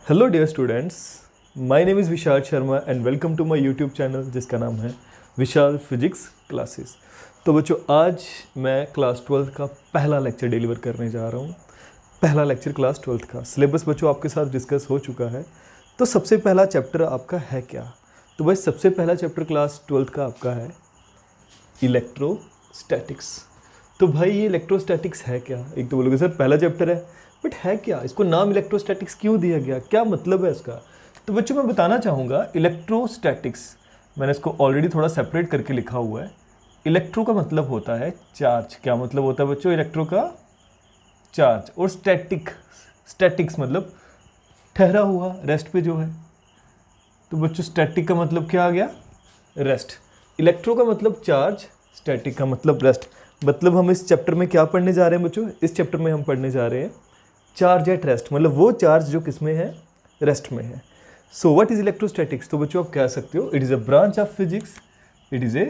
Hello dear students, my name is Vishal Sharma and welcome to my YouTube channel जिसका नाम है विशाल physics classes. तो बच्चों, आज मैं क्लास 12 का पहला लेक्चर डिलीवर करने जा रहा हूँ। पहला लेक्चर क्लास 12 का सिलेबस बच्चों आपके साथ डिस्कस हो चुका है। तो सबसे पहला चैप्टर आपका है क्या? तो भाई सबसे पहला चैप्टर क्लास 12 का आपका है इलेक्ट्रोस्टैटिक्स। तो भाई ये इलेक्ट्रोस्टैटिक्स है क्या? एक तो बोलोगे सर पहला चैप्टर है, बट है क्या? इसको नाम इलेक्ट्रोस्टैटिक्स क्यों दिया गया, क्या मतलब है इसका? तो बच्चों मैं बताना चाहूँगा इलेक्ट्रोस्टैटिक्स, मैंने इसको ऑलरेडी थोड़ा सेपरेट करके लिखा हुआ है। इलेक्ट्रो का मतलब होता है चार्ज। क्या मतलब होता है बच्चों? इलेक्ट्रो का चार्ज। और स्टैटिक्स मतलब ठहरा हुआ, रेस्ट पे जो है। तो बच्चों स्टैटिक का मतलब क्या आ गया? रेस्ट। इलेक्ट्रो का मतलब चार्ज, स्टैटिक का मतलब रेस्ट। मतलब हम इस चैप्टर में क्या पढ़ने जा रहे हैं बच्चों? इस चैप्टर में हम पढ़ने जा रहे हैं चार्ज एट रेस्ट, मतलब वो चार्ज जो किस में है? रेस्ट में है। So what is electrostatics? तो बच्चों आप कह सकते हो it is a branch of physics, it is a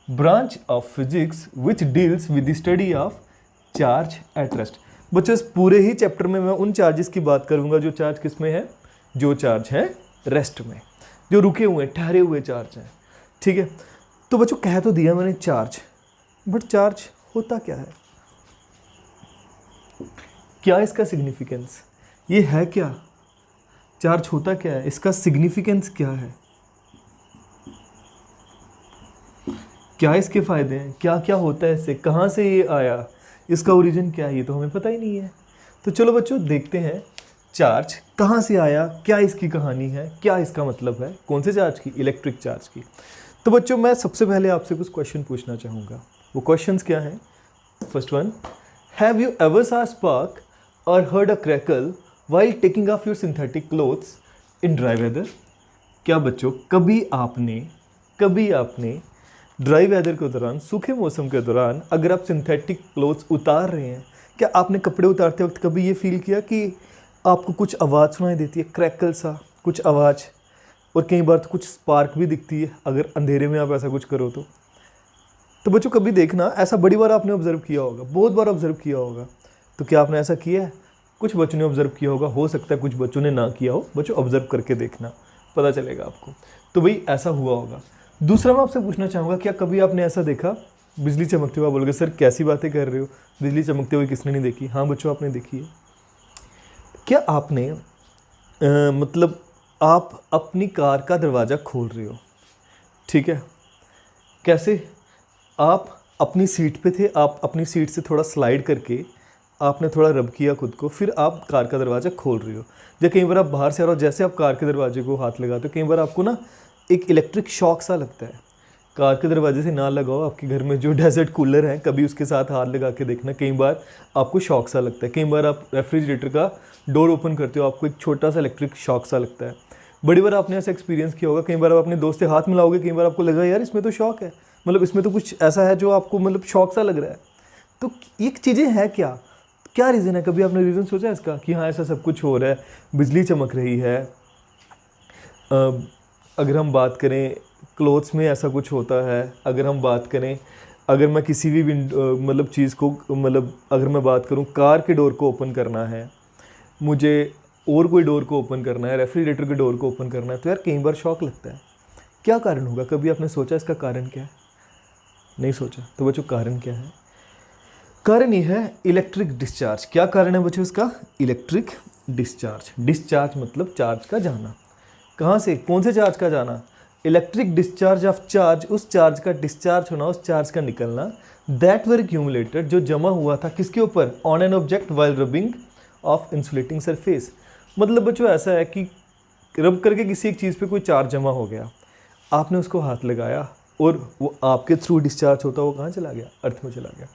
branch of physics which deals with the study of charge at rest. बच्चों इस पूरे ही चैप्टर में मैं उन चार्जेस की बात करूंगा जो चार्ज किस में है? जो चार्ज है रेस्ट में, जो रुके हुए ठहरे हुए चार्ज हैं। ठीक है, तो बच्चों कह तो दिया मैंने चार्ज, बट चार्ज होता क्या है? क्या इसका सिग्निफिकेंस? ये है क्या? चार्ज होता क्या है? इसका सिग्निफिकेंस क्या है? क्या इसके फायदे हैं? क्या क्या होता है इससे? कहाँ से ये आया? इसका ओरिजिन क्या है? ये तो हमें पता ही नहीं है। तो चलो बच्चों देखते हैं चार्ज कहाँ से आया, क्या इसकी कहानी है, क्या इसका मतलब है। कौन से चार्ज की? इलेक्ट्रिक चार्ज की। तो बच्चों मैं सबसे पहले आपसे कुछ क्वेश्चन पूछना चाहूँगा। वो क्वेश्चंस क्या हैं? First one, have you ever सा स्पार्क और heard a crackle while taking off your synthetic clothes in dry weather? क्या बच्चों कभी आपने ड्राई वेदर के दौरान, सूखे मौसम के दौरान, अगर आप सिंथेटिक क्लोथ्स उतार रहे हैं, क्या आपने कपड़े उतारते वक्त कभी ये फील किया कि आपको कुछ आवाज़ सुनाई देती है, क्रैकल सा कुछ आवाज़, और कई बार तो कुछ स्पार्क भी दिखती है अगर अंधेरे में आप ऐसा कुछ करो तो बच्चों कभी देखना, ऐसा बड़ी बार आपने ऑब्जर्व किया होगा, बहुत बार ऑब्जर्व किया होगा। तो क्या आपने ऐसा किया है? कुछ बच्चों ने ऑब्जर्व किया होगा, हो सकता है कुछ बच्चों ने ना किया हो। बच्चों ऑब्जर्व करके देखना, पता चलेगा आपको। तो भाई ऐसा हुआ होगा। दूसरा मैं आपसे पूछना चाहूँगा, क्या कभी आपने ऐसा देखा बिजली चमकते हुए? बोलोगे सर कैसी बातें कर रहे हो, बिजली चमकते हुए किसने नहीं देखी? हाँ बच्चों आपने देखी है। क्या आपने मतलब आप अपनी कार का दरवाज़ा खोल रहे हो, ठीक है, कैसे? आप अपनी सीट पे थे, आप अपनी सीट से थोड़ा स्लाइड करके आपने थोड़ा रब किया खुद को, फिर आप कार का दरवाज़ा खोल रहे हो। या कई बार आप बाहर से आ रहे हो, जैसे आप कार के दरवाजे को हाथ लगाते हो, कई बार आपको ना एक इलेक्ट्रिक शॉक सा लगता है। कार के दरवाजे से ना लगाओ, आपके घर में जो डेजर्ट कूलर है कभी उसके साथ हाथ लगा के देखना, कई बार आपको शॉक सा लगता है। कई बार आप रेफ्रिजरेटर का डोर ओपन करते हो, आपको एक छोटा सा इलेक्ट्रिक शॉक सा लगता है। बड़ी बार आपने ऐसा एक्सपीरियंस किया होगा, कई बार आप अपने दोस्त से हाथ मिलाओगे, कई बार आपको लगा यार इसमें तो शॉक है, मतलब इसमें तो कुछ ऐसा है जो आपको मतलब शॉक सा लग रहा है। तो ये चीज़ें हैं क्या? क्या रीज़न है? कभी आपने रीज़न सोचा इसका कि हाँ ऐसा सब कुछ हो रहा है, बिजली चमक रही है। अगर हम बात करें क्लोथ्स में ऐसा कुछ होता है। अगर हम बात करें, अगर मैं किसी भी मतलब चीज़ को, मतलब अगर मैं बात करूँ कार के डोर को ओपन करना है, मुझे और कोई डोर को ओपन करना है, रेफ्रिजरेटर के डोर को ओपन करना है, तो यार कई बार शॉक लगता है। क्या कारण होगा? कभी आपने सोचा इसका कारण क्या है? नहीं सोचा। तो बच्चों कारण क्या है? कारण ये है इलेक्ट्रिक डिस्चार्ज। क्या कारण है बच्चों इसका? Electric discharge. डिस्चार्ज मतलब चार्ज का जाना। कहाँ से? कौन से चार्ज का जाना? इलेक्ट्रिक डिस्चार्ज ऑफ चार्ज, उस चार्ज का डिस्चार्ज होना, उस चार्ज का निकलना। दैट वर एक्यूमुलेटेड, जो जमा हुआ था किसके ऊपर? On an object while rubbing of insulating surface. मतलब बच्चों ऐसा है कि रब करके किसी एक चीज़ पे कोई चार्ज जमा हो गया, आपने उसको हाथ लगाया और वो आपके थ्रू डिस्चार्ज होता, वो कहाँ चला गया? अर्थ में चला गया।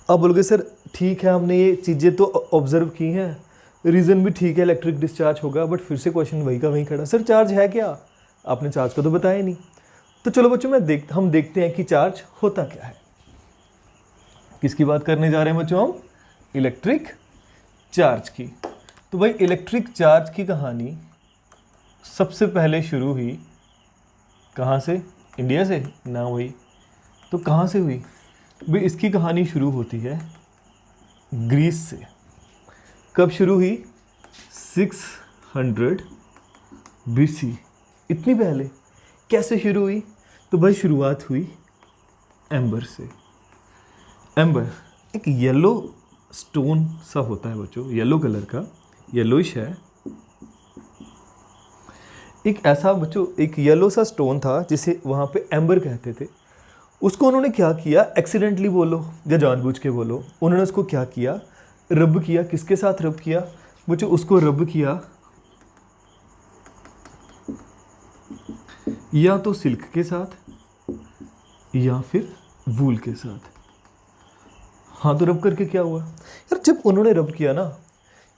अब बोलोगे सर ठीक है हमने ये चीज़ें तो ऑब्जर्व की हैं, रीज़न भी ठीक है, इलेक्ट्रिक डिस्चार्ज होगा, बट फिर से क्वेश्चन वही का वहीं खड़ा, सर चार्ज है क्या? आपने चार्ज का तो बताया नहीं। तो चलो बच्चों हम देखते हैं कि चार्ज होता क्या है। किसकी बात करने जा रहे हैं बच्चों हम? इलेक्ट्रिक चार्ज की। तो भाई इलेक्ट्रिक चार्ज की कहानी सबसे पहले शुरू हुई कहाँ से? इंडिया से ना हुई तो कहाँ से हुई? भाई इसकी कहानी शुरू होती है ग्रीस से। कब शुरू हुई? 600 BC, इतनी पहले कैसे शुरू हुई? तो भाई शुरुआत हुई एम्बर से। एम्बर एक येलो स्टोन सा होता है बच्चों, येलो कलर का, येलोइश है। एक ऐसा बच्चों एक येलो सा स्टोन था जिसे वहाँ पे एम्बर कहते थे। उसको उन्होंने क्या किया, एक्सीडेंटली बोलो या जानबूझ के बोलो, उन्होंने उसको क्या किया, रब किया। किसके साथ रब किया बच्चों? उसको रब किया या तो सिल्क के साथ या फिर वूल के साथ। हाँ, तो रब करके क्या हुआ यार? जब उन्होंने रब किया ना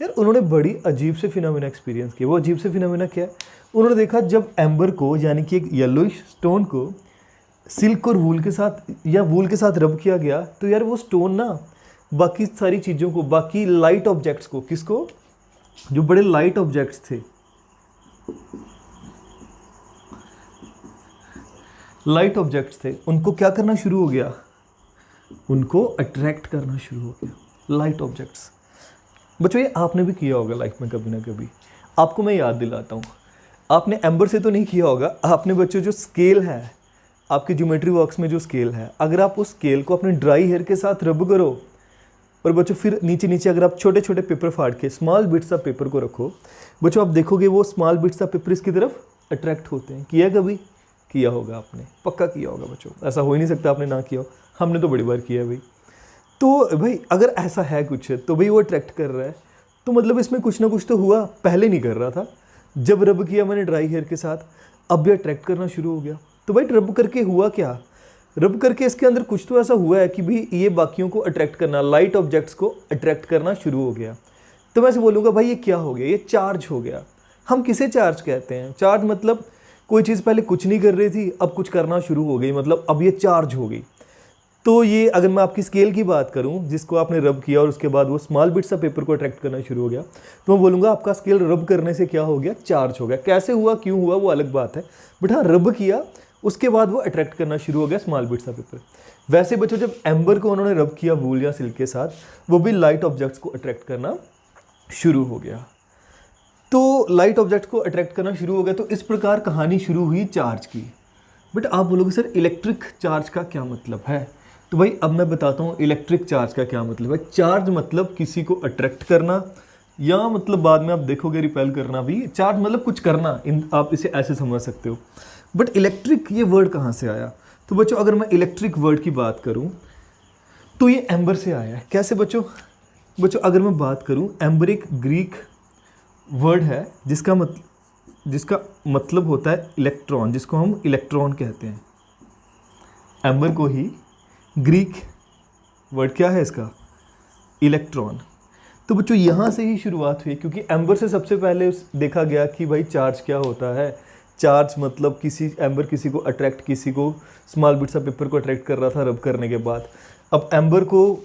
यार, उन्होंने बड़ी अजीब से फिनोमेना एक्सपीरियंस किया। वो अजीब से फिनोमेना क्या है? उन्होंने देखा जब एम्बर को यानी कि एक येलोइश स्टोन को सिल्क और वूल के साथ या वूल के साथ रब किया गया, तो यार वो स्टोन ना बाकी सारी चीज़ों को, बाकी लाइट ऑब्जेक्ट्स को, किसको, जो बड़े लाइट ऑब्जेक्ट्स थे, लाइट ऑब्जेक्ट्स थे, उनको क्या करना शुरू हो गया? उनको अट्रैक्ट करना शुरू हो गया, लाइट ऑब्जेक्ट्स। बच्चों ये आपने भी किया होगा लाइफ में कभी ना कभी। आपको मैं याद दिलाता हूँ, आपने एम्बर से तो नहीं किया होगा, आपने बच्चों जो स्केल है आपके ज्योमेट्री बॉक्स में, जो स्केल है, अगर आप उस स्केल को अपने ड्राई हेयर के साथ रब करो और बच्चों फिर नीचे नीचे अगर आप छोटे छोटे पेपर फाड़ के स्मॉल बिट्स ऑफ पेपर को रखो, बच्चों आप देखोगे वो स्मॉल बिट्स ऑफ पेपर इसकी तरफ अट्रैक्ट होते हैं। किया कभी? किया होगा आपने, पक्का किया होगा बच्चों, ऐसा हो ही नहीं सकता आपने ना किया हो। हमने तो बड़ी बार किया है भाई। तो भाई अगर ऐसा है कुछ तो भाई वो अट्रैक्ट कर रहा है, तो मतलब इसमें कुछ ना कुछ तो हुआ, पहले नहीं कर रहा था। जब रब किया मैंने ड्राई हेयर के साथ, अब भी अट्रैक्ट करना शुरू हो गया। तो भाई रब करके हुआ क्या? रब करके इसके अंदर कुछ तो ऐसा हुआ है कि भी ये बाकियों को अट्रैक्ट करना, लाइट ऑब्जेक्ट्स को अट्रैक्ट करना शुरू हो गया। तो मैं ऐसे बोलूँगा भाई ये क्या हो गया? ये चार्ज हो गया। हम किसे चार्ज कहते हैं? चार्ज मतलब कोई चीज़ पहले कुछ नहीं कर रही थी, अब कुछ करना शुरू हो गई, मतलब अब ये चार्ज हो गई। तो ये अगर मैं आपकी स्केल की बात करूं जिसको आपने रब किया और उसके बाद वो स्मॉल बिट्स ऑफ पेपर को अट्रैक्ट करना शुरू हो गया, तो मैं बोलूँगा आपका स्केल रब करने से क्या हो गया? चार्ज हो गया। कैसे हुआ, क्यों हुआ, वो अलग बात है, बट हाँ रब किया उसके बाद वो अट्रैक्ट करना शुरू हो गया स्मॉल बिट्स ऑफ पेपर। वैसे बच्चों जब एम्बर को उन्होंने रब किया वूल या सिल्क के साथ, वो भी लाइट ऑब्जेक्ट्स को अट्रैक्ट करना शुरू हो गया। तो लाइट ऑब्जेक्ट को अट्रैक्ट करना शुरू हो गया। तो इस प्रकार कहानी शुरू हुई चार्ज की। बट आप बोलोगे सर इलेक्ट्रिक चार्ज का क्या मतलब है? तो भाई अब मैं बताता हूँ इलेक्ट्रिक चार्ज का क्या मतलब है। चार्ज मतलब किसी को अट्रैक्ट करना, या मतलब बाद में आप देखोगे रिपेल करना भी। चार्ज मतलब कुछ करना, आप इसे ऐसे समझ सकते हो। बट इलेक्ट्रिक ये वर्ड कहाँ से आया? तो बच्चों अगर मैं इलेक्ट्रिक वर्ड की बात करूँ तो ये एम्बर से आया है। कैसे बच्चों? बच्चों अगर मैं बात करूँ, एम्बर एक ग्रीक वर्ड है जिसका मतलब होता है इलेक्ट्रॉन, जिसको हम इलेक्ट्रॉन कहते हैं। एम्बर को ही ग्रीक वर्ड क्या है इसका? इलेक्ट्रॉन। तो बच्चों यहाँ से ही शुरुआत हुई, क्योंकि एम्बर से सबसे पहले देखा गया कि भाई चार्ज क्या होता है। चार्ज मतलब एम्बर किसी को अट्रैक्ट, किसी को स्मॉल बिट्स ऑफ पेपर को अट्रैक्ट कर रहा था रब करने के बाद। अब एम्बर को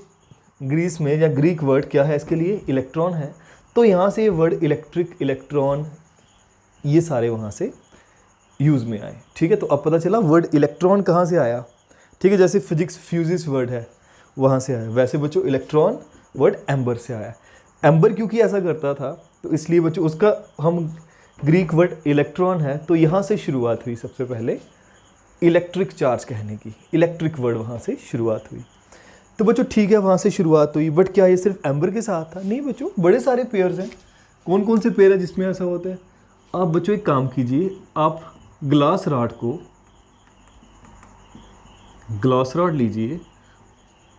ग्रीस में या ग्रीक वर्ड क्या है इसके लिए? इलेक्ट्रॉन है। तो यहाँ से ये वर्ड इलेक्ट्रिक, इलेक्ट्रॉन, ये सारे वहाँ से यूज़ में आए। ठीक है, तो अब पता चला वर्ड इलेक्ट्रॉन कहाँ से आया। ठीक है, जैसे फिजिक्स फ्यूजिस वर्ड है वहाँ से आया, वैसे बच्चों इलेक्ट्रॉन वर्ड एम्बर से आया। एम्बर क्योंकि ऐसा करता था तो इसलिए बच्चों उसका हम ग्रीक वर्ड इलेक्ट्रॉन है, तो यहाँ से शुरुआत हुई सबसे पहले इलेक्ट्रिक चार्ज कहने की। इलेक्ट्रिक वर्ड वहाँ से शुरुआत हुई। तो बच्चों ठीक है, वहाँ से शुरुआत हुई। बट क्या ये सिर्फ एम्बर के साथ था? नहीं बच्चों, बड़े सारे पेयर्स हैं। कौन कौन से पेयर है जिसमें ऐसा होता है? आप बच्चों एक काम कीजिए, आप ग्लास रॉड लीजिए,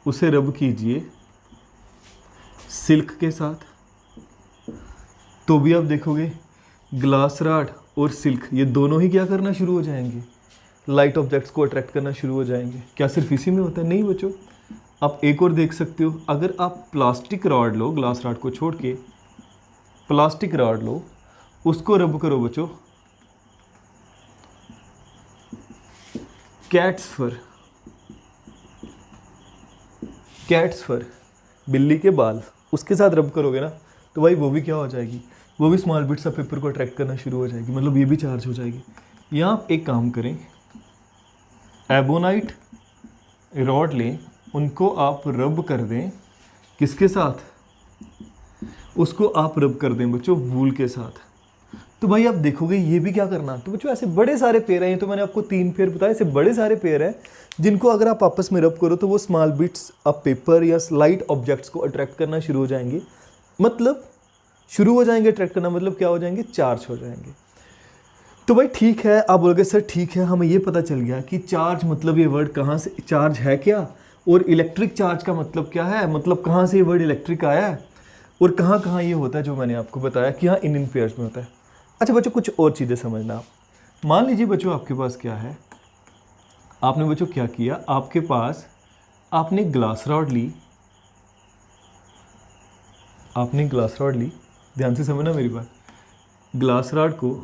उसे रब कीजिए सिल्क के साथ, तो भी आप देखोगे ग्लास रॉड और सिल्क ये दोनों ही क्या करना शुरू हो जाएंगे? लाइट ऑब्जेक्ट्स को अट्रैक्ट करना शुरू हो जाएंगे। क्या सिर्फ इसी में होता है? नहीं बच्चों, आप एक और देख सकते हो। अगर आप प्लास्टिक रॉड लो, ग्लास रॉड को छोड़ के प्लास्टिक रॉड लो, उसको रब करो बच्चों कैट्स फर, बिल्ली के बाल, उसके साथ रब करोगे ना, तो भाई वो भी क्या हो जाएगी? वो भी स्मॉल बिट्स ऑफ पेपर को अट्रैक्ट करना शुरू हो जाएगी, मतलब ये भी चार्ज हो जाएगी। या आप एक काम करें, एबोनाइट रॉड लें, उनको आप रब कर दें, किसके साथ? उसको आप रब कर दें बच्चों वूल के साथ। तो भाई आप देखोगे ये भी क्या करना। तो बच्चों ऐसे बड़े सारे पेयर हैं, तो मैंने आपको 3 पेयर बताए, ऐसे बड़े सारे पेयर हैं जिनको अगर आप आपस में रब करो तो वो स्मॉल बिट्स ऑफ पेपर या लाइट ऑब्जेक्ट्स को अट्रैक्ट करना शुरू हो जाएंगे। मतलब शुरू हो जाएंगे अट्रैक्ट करना, मतलब क्या हो जाएंगे, चार्ज हो जाएंगे। तो भाई ठीक है, आप बोलोगे सर ठीक है, हमें ये पता चल गया कि चार्ज मतलब ये वर्ड कहाँ से, चार्ज है क्या, और इलेक्ट्रिक चार्ज का मतलब क्या है, मतलब कहाँ से ये वर्ड इलेक्ट्रिक आया है, और कहाँ कहाँ ये होता है जो मैंने आपको बताया कि हाँ इन पेयर्स में होता है। अच्छा बच्चों कुछ और चीज़ें समझना आप। मान लीजिए बच्चों आपके पास क्या है, आपने बच्चों क्या किया, आपके पास आपने ग्लास रॉड ली, आपने ग्लास रॉड ली, ध्यान से समझना मेरी बात। ग्लास रॉड को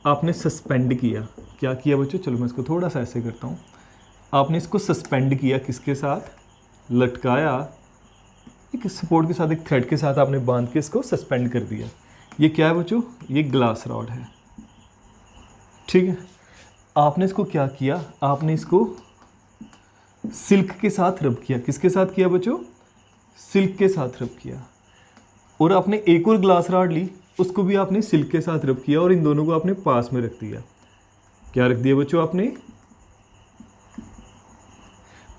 आपने सस्पेंड किया, क्या किया बच्चों, चलो मैं इसको थोड़ा सा ऐसे करता हूँ। आपने इसको सस्पेंड किया, किसके साथ, लटकाया, एक सपोर्ट के साथ, एक थ्रेड के साथ आपने बांध के इसको सस्पेंड कर दिया। ये क्या है बच्चों, ये ग्लास रॉड है, ठीक है। आपने इसको क्या किया, आपने इसको सिल्क के साथ रब किया, किसके साथ किया बच्चों, सिल्क के साथ रब किया। और आपने एक और ग्लास रॉड ली, उसको भी आपने सिल्क के साथ रब किया, और इन दोनों को आपने पास में रख दिया। क्या रख दिया बच्चों, आपने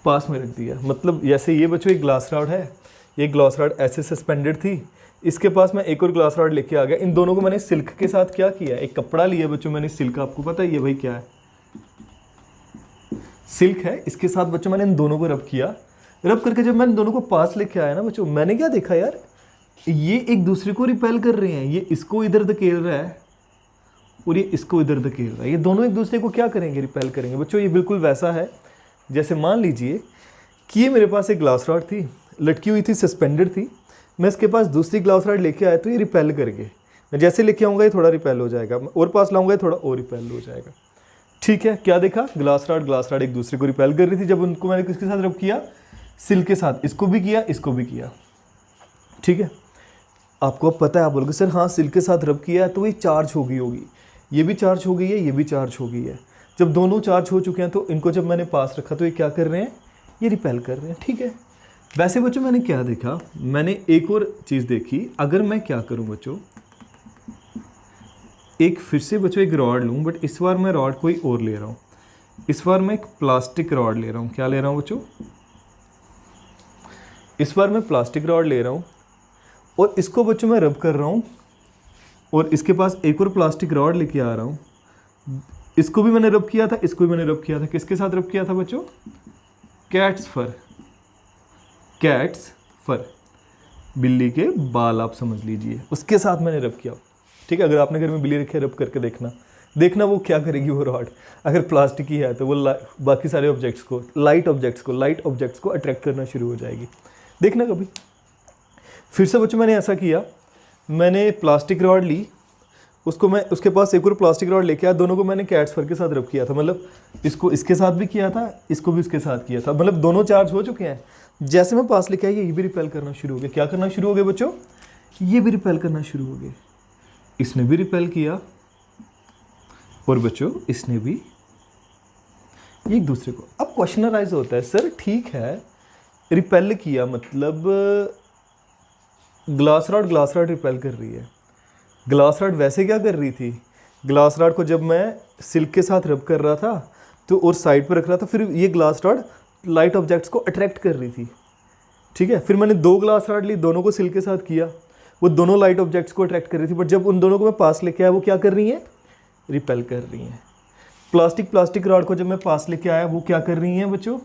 पास में रख दिया। मतलब जैसे ये बच्चों एक ग्लास रॉड है, ये ग्लास रॉड ऐसे सस्पेंडेड थी, इसके पास मैं एक और ग्लास रॉड लेके आ गया, इन दोनों को मैंने सिल्क के साथ क्या किया, एक कपड़ा लिया बच्चों मैंने, सिल्क, आपको पता है ये भाई क्या है, सिल्क है, इसके साथ बच्चों मैंने इन दोनों को रब किया। रब करके जब मैंने दोनों को पास लेके आया ना बच्चों, मैंने क्या देखा यार, ये एक दूसरे को रिपेल कर रहे हैं, ये इसको इधर धकेल रहा है और ये इसको इधर धकेल रहा है, ये दोनों एक दूसरे को क्या करेंगे, रिपेल करेंगे। बच्चों ये बिल्कुल वैसा है जैसे मान लीजिए कि ये मेरे पास एक ग्लास रॉड थी, लटकी हुई थी, सस्पेंडेड थी, मैं इसके पास दूसरी ग्लास रॉड लेके आया तो ये रिपेल करके, मैं जैसे लेके आऊँगा ये थोड़ा रिपेल हो जाएगा, और पास लाऊंगा ये थोड़ा और रिपेल हो जाएगा, ठीक है। क्या देखा, ग्लास रॉड एक दूसरे को रिपेल कर रही थी, जब उनको मैंने किसके साथ रब किया, सिल्क के साथ, इसको भी किया, इसको भी किया, ठीक है। आपको अब पता है, आप बोलोगे सर हाँ सिल्क के साथ रब किया है तो ये चार्ज हो गई होगी, ये भी चार्ज हो गई है, ये भी चार्ज हो गई है। जब दोनों चार्ज हो चुके हैं तो इनको जब मैंने पास रखा तो ये क्या कर रहे हैं, ये रिपेल कर रहे हैं, ठीक है। वैसे बच्चों मैंने क्या देखा, मैंने एक और चीज़ देखी, अगर मैं क्या करूं बच्चों, एक फिर से बच्चों एक रॉड लूं, बट इस बार मैं रॉड कोई और ले रहा हूं, इस बार मैं एक प्लास्टिक रॉड ले रहा हूं। क्या ले रहा हूं बच्चों, इस बार मैं प्लास्टिक रॉड ले रहा हूं, और इसको बच्चों मैं रब कर रहा हूं, और इसके पास एक और प्लास्टिक रॉड लेके आ रहा हूं, इसको भी मैंने रब किया था, इसको भी मैंने रब किया था, किसके साथ रब किया था बच्चों, कैट्स फर, कैट्स फर, बिल्ली के बाल आप समझ लीजिए, उसके साथ मैंने रब किया, ठीक है। अगर आपने घर में बिल्ली रखी है, रब करके देखना वो क्या करेगी, वो रॉड अगर प्लास्टिक की है तो वो बाकी सारे ऑब्जेक्ट्स को, लाइट ऑब्जेक्ट्स को अट्रैक्ट करना शुरू हो जाएगी, देखना कभी। फिर से बच्चों मैंने ऐसा किया, मैंने प्लास्टिक रॉड ली, उसको मैं उसके पास एक और प्लास्टिक रॉड लेके आया, दोनों को मैंने कैट्स फर के साथ रब किया था, मतलब इसको इसके साथ भी किया था, इसको भी इसके साथ किया था, मतलब दोनों चार्ज हो चुके हैं। जैसे मैं पास लेके आया ये भी रिपेल करना शुरू हो गया, क्या करना शुरू हो गया बच्चों, ये भी रिपेल करना शुरू हो गए, इसने भी रिपेल किया, और बच्चों इसने भी एक दूसरे को। अब क्वेश्चन अराइज होता है, सर ठीक है रिपेल किया, मतलब ग्लास रॉड रिपेल कर रही है, ग्लास रॉड वैसे क्या कर रही थी, ग्लास रॉड को जब मैं सिल्क के साथ रब कर रहा था तो और साइड पर रख रहा था, फिर ये ग्लास रॉड लाइट ऑब्जेक्ट्स को अट्रैक्ट कर रही थी, ठीक है। फिर मैंने 2 ग्लास रॉड ली, दोनों को सिल्क के साथ किया, वो दोनों लाइट ऑब्जेक्ट्स को अट्रैक्ट कर रही थी, बट जब उन दोनों को मैं पास लेके आया वो क्या कर रही हैं, रिपेल कर रही हैं। प्लास्टिक रॉड को जब मैं पास लेके आया वो क्या कर रही हैं बच्चों,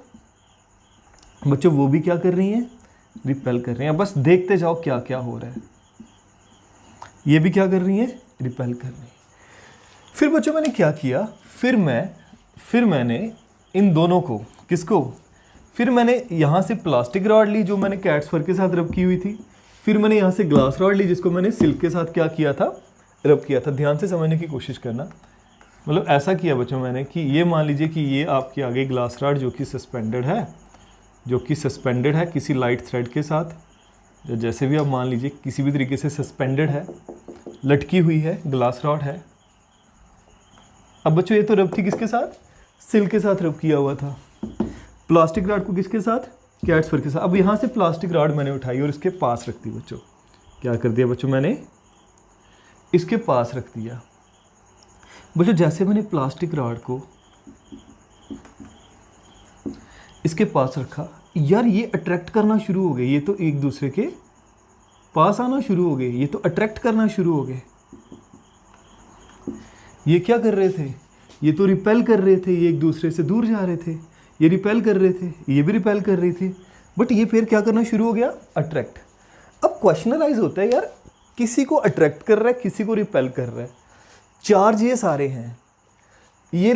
वो भी क्या कर रही हैं, रिपेल कर रही हैं। बस देखते जाओ क्या क्या हो रहा है, ये भी क्या कर रही हैं, रिपेल कर रही हैं। फिर बच्चों मैंने क्या किया, फिर मैंने इन दोनों को, किसको, फिर मैंने यहाँ से प्लास्टिक रॉड ली जो मैंने कैट्स फर के साथ रब की हुई थी, फिर मैंने यहाँ से ग्लास रॉड ली जिसको मैंने सिल्क के साथ क्या किया था, रब किया था। ध्यान से समझने की कोशिश करना, मतलब ऐसा किया बच्चों मैंने कि ये मान लीजिए कि ये आपके आगे ग्लास रॉड जो कि सस्पेंडेड है किसी लाइट थ्रेड के साथ, जैसे भी आप मान लीजिए किसी भी तरीके से सस्पेंडेड है, लटकी हुई है, ग्लास रॉड है। अब बच्चों ये तो रब थी किसके साथ, सिल्क के साथ रब किया हुआ था, प्लास्टिक रॉड को किसके साथ, कैट्स फर के साथ। अब यहाँ से प्लास्टिक रॉड मैंने उठाई और इसके पास रख दी बच्चों, क्या कर दिया बच्चों मैंने, इसके पास रख दिया। बच्चों जैसे मैंने प्लास्टिक रॉड को इसके पास रखा, यार ये अट्रैक्ट करना शुरू हो गए, ये तो एक दूसरे के पास आना शुरू हो गए, ये तो अट्रैक्ट करना शुरू हो गए। ये क्या कर रहे थे, ये तो रिपेल कर रहे थे, ये एक दूसरे से दूर जा रहे थे, ये रिपेल कर रहे थे, ये भी रिपेल कर रही थी, बट ये फिर क्या करना शुरू हो गया, अट्रैक्ट। अब क्वेश्चन राइज होता है, यार किसी को अट्रैक्ट कर रहा है, किसी को रिपेल कर रहा है, चार्ज ये सारे हैं, ये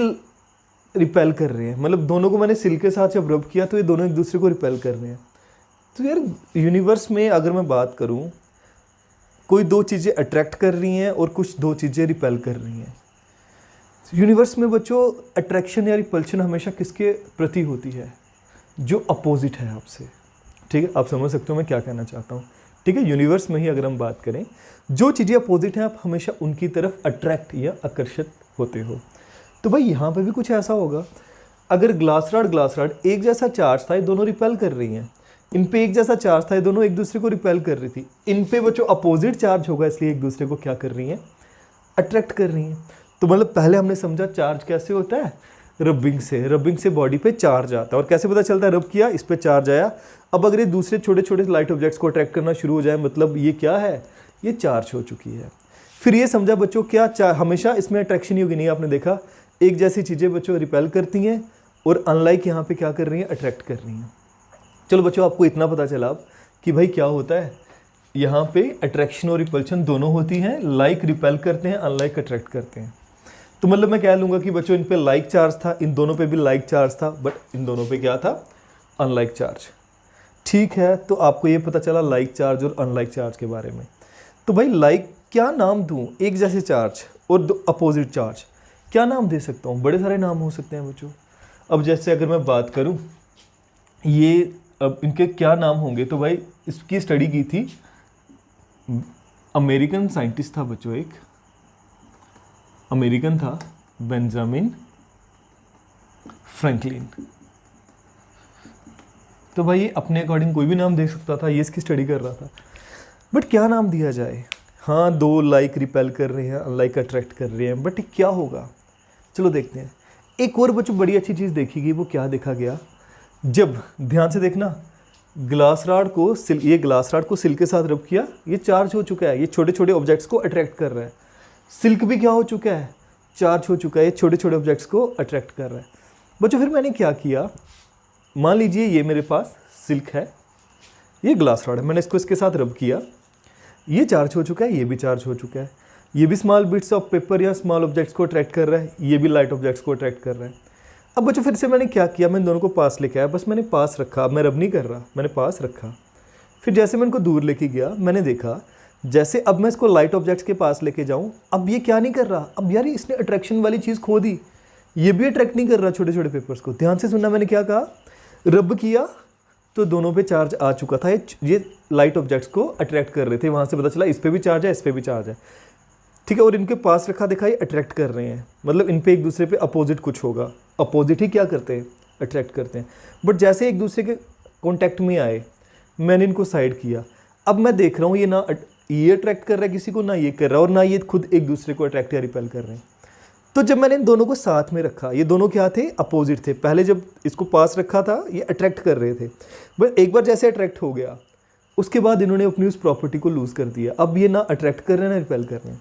रिपेल कर रहे हैं, मतलब दोनों को मैंने सिल के साथ जब रब किया तो ये दोनों एक दूसरे को रिपेल कर रहे हैं। तो यार यूनिवर्स में अगर मैं बात करूं, कोई दो चीज़ें अट्रैक्ट कर रही हैं और कुछ दो चीज़ें रिपेल कर रही हैं। यूनिवर्स में बच्चों अट्रैक्शन या रिपल्शन हमेशा किसके प्रति होती है, जो अपोजिट है आपसे। ठीक है, आप समझ सकते हो मैं क्या कहना चाहता हूँ। ठीक है, यूनिवर्स में ही अगर हम बात करें, जो चीज़ें अपोजिट हैं आप हमेशा उनकी तरफ अट्रैक्ट या आकर्षित होते हो। तो भाई यहाँ पे भी कुछ ऐसा होगा, अगर ग्लास रॉड एक जैसा चार्ज था, ये दोनों रिपेल कर रही हैं, इन पे एक जैसा चार्ज था, ये दोनों एक दूसरे को रिपेल कर रही थी, इन पे बच्चों अपोजिट चार्ज होगा, इसलिए एक दूसरे को क्या कर रही हैं, अट्रैक्ट कर रही हैं। तो मतलब पहले हमने समझा चार्ज कैसे होता है, रबिंग से बॉडी पे चार्ज आता है। और कैसे पता चलता है, रब किया, इस पे चार्ज आया। अब अगर ये दूसरे छोटे छोटे लाइट ऑब्जेक्ट्स को अट्रैक्ट करना शुरू हो जाए, मतलब ये क्या है, ये चार्ज हो चुकी है। फिर ये समझा बच्चों, क्या हमेशा इसमें अट्रैक्शन ही होगी, नहीं, आपने देखा एक जैसी चीज़ें बच्चों रिपेल करती हैं और अनलाइक यहाँ पे क्या कर रही हैं, अट्रैक्ट कर रही हैं। चलो बच्चों आपको इतना पता चला अब कि भाई क्या होता है, यहाँ पे अट्रैक्शन और रिपल्शन दोनों होती हैं, लाइक रिपेल करते हैं, अनलाइक अट्रैक्ट करते हैं। तो मतलब मैं कह लूँगा कि बच्चों इन पे लाइक चार्ज था, इन दोनों पे भी लाइक चार्ज था, बट इन दोनों पे क्या था, अनलाइक चार्ज। ठीक है, तो आपको ये पता चला लाइक चार्ज और अनलाइक चार्ज के बारे में। तो भाई लाइक क्या नाम दूँ, एक जैसे चार्ज और दो अपोजिट चार्ज, क्या नाम दे सकता हूँ, बड़े सारे नाम हो सकते हैं बच्चों। अब जैसे अगर मैं बात करूँ, ये अब इनके क्या नाम होंगे, तो भाई इसकी स्टडी की थी अमेरिकन साइंटिस्ट था बच्चों, एक अमेरिकन था, बेंजामिन फ्रैंकलिन। तो भाई ये अपने अकॉर्डिंग कोई भी नाम दे सकता था, ये इसकी स्टडी कर रहा था, बट क्या नाम दिया जाए। हाँ, दो लाइक रिपेल कर रहे हैं, अनलाइक अट्रैक्ट कर रहे हैं, बट क्या होगा, चलो देखते हैं। एक और बच्चों बड़ी अच्छी चीज़ देखी गई, वो क्या देखा गया, जब ध्यान से देखना, ग्लास रॉड को सिल्क के साथ रब किया, ये चार्ज हो चुका है, ये छोटे छोटे ऑब्जेक्ट्स को अट्रैक्ट कर रहा है। सिल्क भी क्या हो चुका है, चार्ज हो चुका है, ये छोटे छोटे ऑब्जेक्ट्स को अट्रैक्ट कर रहा है। बच्चों फिर मैंने क्या किया, मान लीजिए ये मेरे पास सिल्क है, ये ग्लास रॉड है, मैंने इसको इसके साथ रब किया, ये चार्ज हो चुका है, ये भी चार्ज हो चुका है, ये भी स्मॉल बिट्स ऑफ पेपर या स्मॉल ऑब्जेक्ट्स को अट्रैक्ट कर रहा है, ये भी लाइट ऑब्जेक्ट्स को अट्रैक्ट कर रहा है। अब बच्चों फिर से मैंने क्या किया, मैंने दोनों को पास लेके आया, बस मैंने पास रखा, अब मैं रब नहीं कर रहा, मैंने पास रखा। फिर जैसे मैं इनको दूर लेके गया, मैंने देखा जैसे अब मैं इसको लाइट ऑब्जेक्ट्स के पास लेके जाऊं, अब ये क्या नहीं कर रहा, अब यार इसने अट्रैक्शन वाली चीज़ खो दी, ये भी अट्रैक्ट नहीं कर रहा छोटे छोटे पेपर्स को। ध्यान से सुनना, मैंने क्या कहा, रब किया तो दोनों पे चार्ज आ चुका था, ये लाइट ऑब्जेक्ट्स को अट्रैक्ट कर रहे थे, वहाँ से पता चला इस पर भी चार्ज है, इस पर भी चार्ज है। ठीक है, और इनके पास रखा, देखा ये अट्रैक्ट कर रहे हैं, मतलब इन पे एक दूसरे पे अपोजिट कुछ होगा, अपोजिट ही क्या करते हैं, अट्रैक्ट करते हैं। बट जैसे एक दूसरे के कॉन्टैक्ट में आए, मैंने इनको साइड किया, अब मैं देख रहा हूँ ये ना ये अट्रैक्ट कर रहा है किसी को, ना ये कर रहा है, और ना ये खुद एक दूसरे को अट्रैक्ट या रिपेल कर रहे हैं। तो जब मैंने इन दोनों को साथ में रखा, ये दोनों क्या थे, अपोजिट थे। पहले जब इसको पास रखा था ये अट्रैक्ट कर रहे थे, बट एक बार जैसे अट्रैक्ट हो गया, उसके बाद इन्होंने अपनी उस प्रॉपर्टी को लूज़ कर दिया, अब ये ना अट्रैक्ट कर रहे हैं ना रिपेल कर रहे हैं।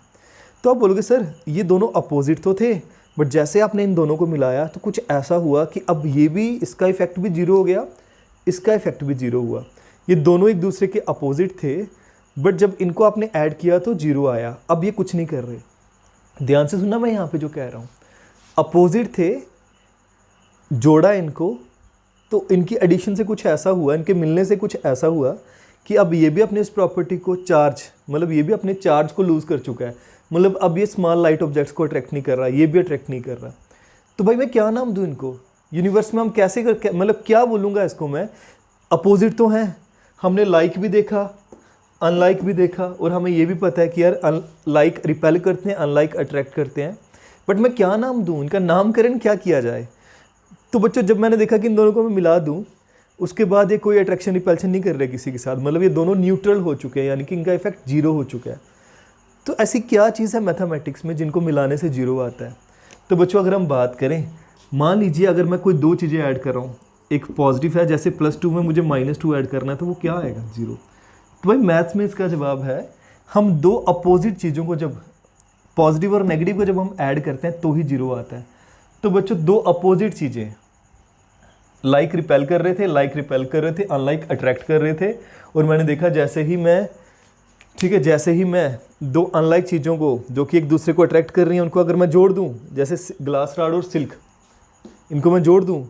तो आप बोलोगे सर ये दोनों अपोजिट तो थे, बट जैसे आपने इन दोनों को मिलाया तो कुछ ऐसा हुआ कि अब ये भी, इसका इफेक्ट भी जीरो हो गया, इसका इफेक्ट भी जीरो हुआ। ये दोनों एक दूसरे के अपोजिट थे, बट जब इनको आपने ऐड किया तो जीरो आया, अब ये कुछ नहीं कर रहे। ध्यान से सुनना मैं यहाँ पे जो कह रहा हूँ, अपोजिट थे, जोड़ा इनको, तो इनकी एडिशन से कुछ ऐसा हुआ, इनके मिलने से कुछ ऐसा हुआ कि अब ये भी अपने इस प्रॉपर्टी को चार्ज, मतलब ये भी अपने चार्ज को लूज़ कर चुका है, मतलब अब ये स्मॉल लाइट ऑब्जेक्ट्स को अट्रैक्ट नहीं कर रहा, ये भी अट्रैक्ट नहीं कर रहा। तो भाई मैं क्या नाम दूँ इनको, यूनिवर्स में हम कैसे मतलब क्या बोलूँगा इसको मैं, अपोजिट तो हैं, हमने लाइक भी देखा, अनलाइक भी देखा, और हमें ये भी पता है कि यार लाइक रिपेल करते हैं, अनलाइक अट्रैक्ट करते हैं, बट मैं क्या नाम दूँ, इनका नामकरण क्या किया जाए। तो बच्चों जब मैंने देखा कि इन दोनों को मैं मिला दूँ, उसके बाद ये कोई अट्रैक्शन रिपल्शन नहीं कर रहे किसी के साथ, मतलब ये दोनों न्यूट्रल हो चुके हैं, यानी कि इनका इफेक्ट जीरो हो चुका है। तो ऐसी क्या चीज़ है मैथमेटिक्स में जिनको मिलाने से जीरो आता है? तो बच्चों अगर हम बात करें, मान लीजिए अगर मैं कोई दो चीज़ें ऐड कर रहा हूँ, एक पॉजिटिव है जैसे +2 में मुझे -2 ऐड करना है, तो वो क्या आएगा? जीरो। तो भाई मैथ्स में इसका जवाब है हम दो अपोजिट चीज़ों को जब पॉजिटिव और नेगेटिव को जब हम ऐड करते हैं तो ही जीरो आता है। तो बच्चों दो अपोजिट चीज़ें लाइक रिपेल कर रहे थे, लाइक रिपेल कर रहे थे, अनलाइक अट्रैक्ट कर रहे थे, और मैंने देखा जैसे ही मैं, ठीक है, जैसे ही मैं दो अनलाइक चीज़ों को जो कि एक दूसरे को अट्रैक्ट कर रही हैं उनको अगर मैं जोड़ दूं, जैसे ग्लास रॉड और सिल्क, इनको मैं जोड़ दूं,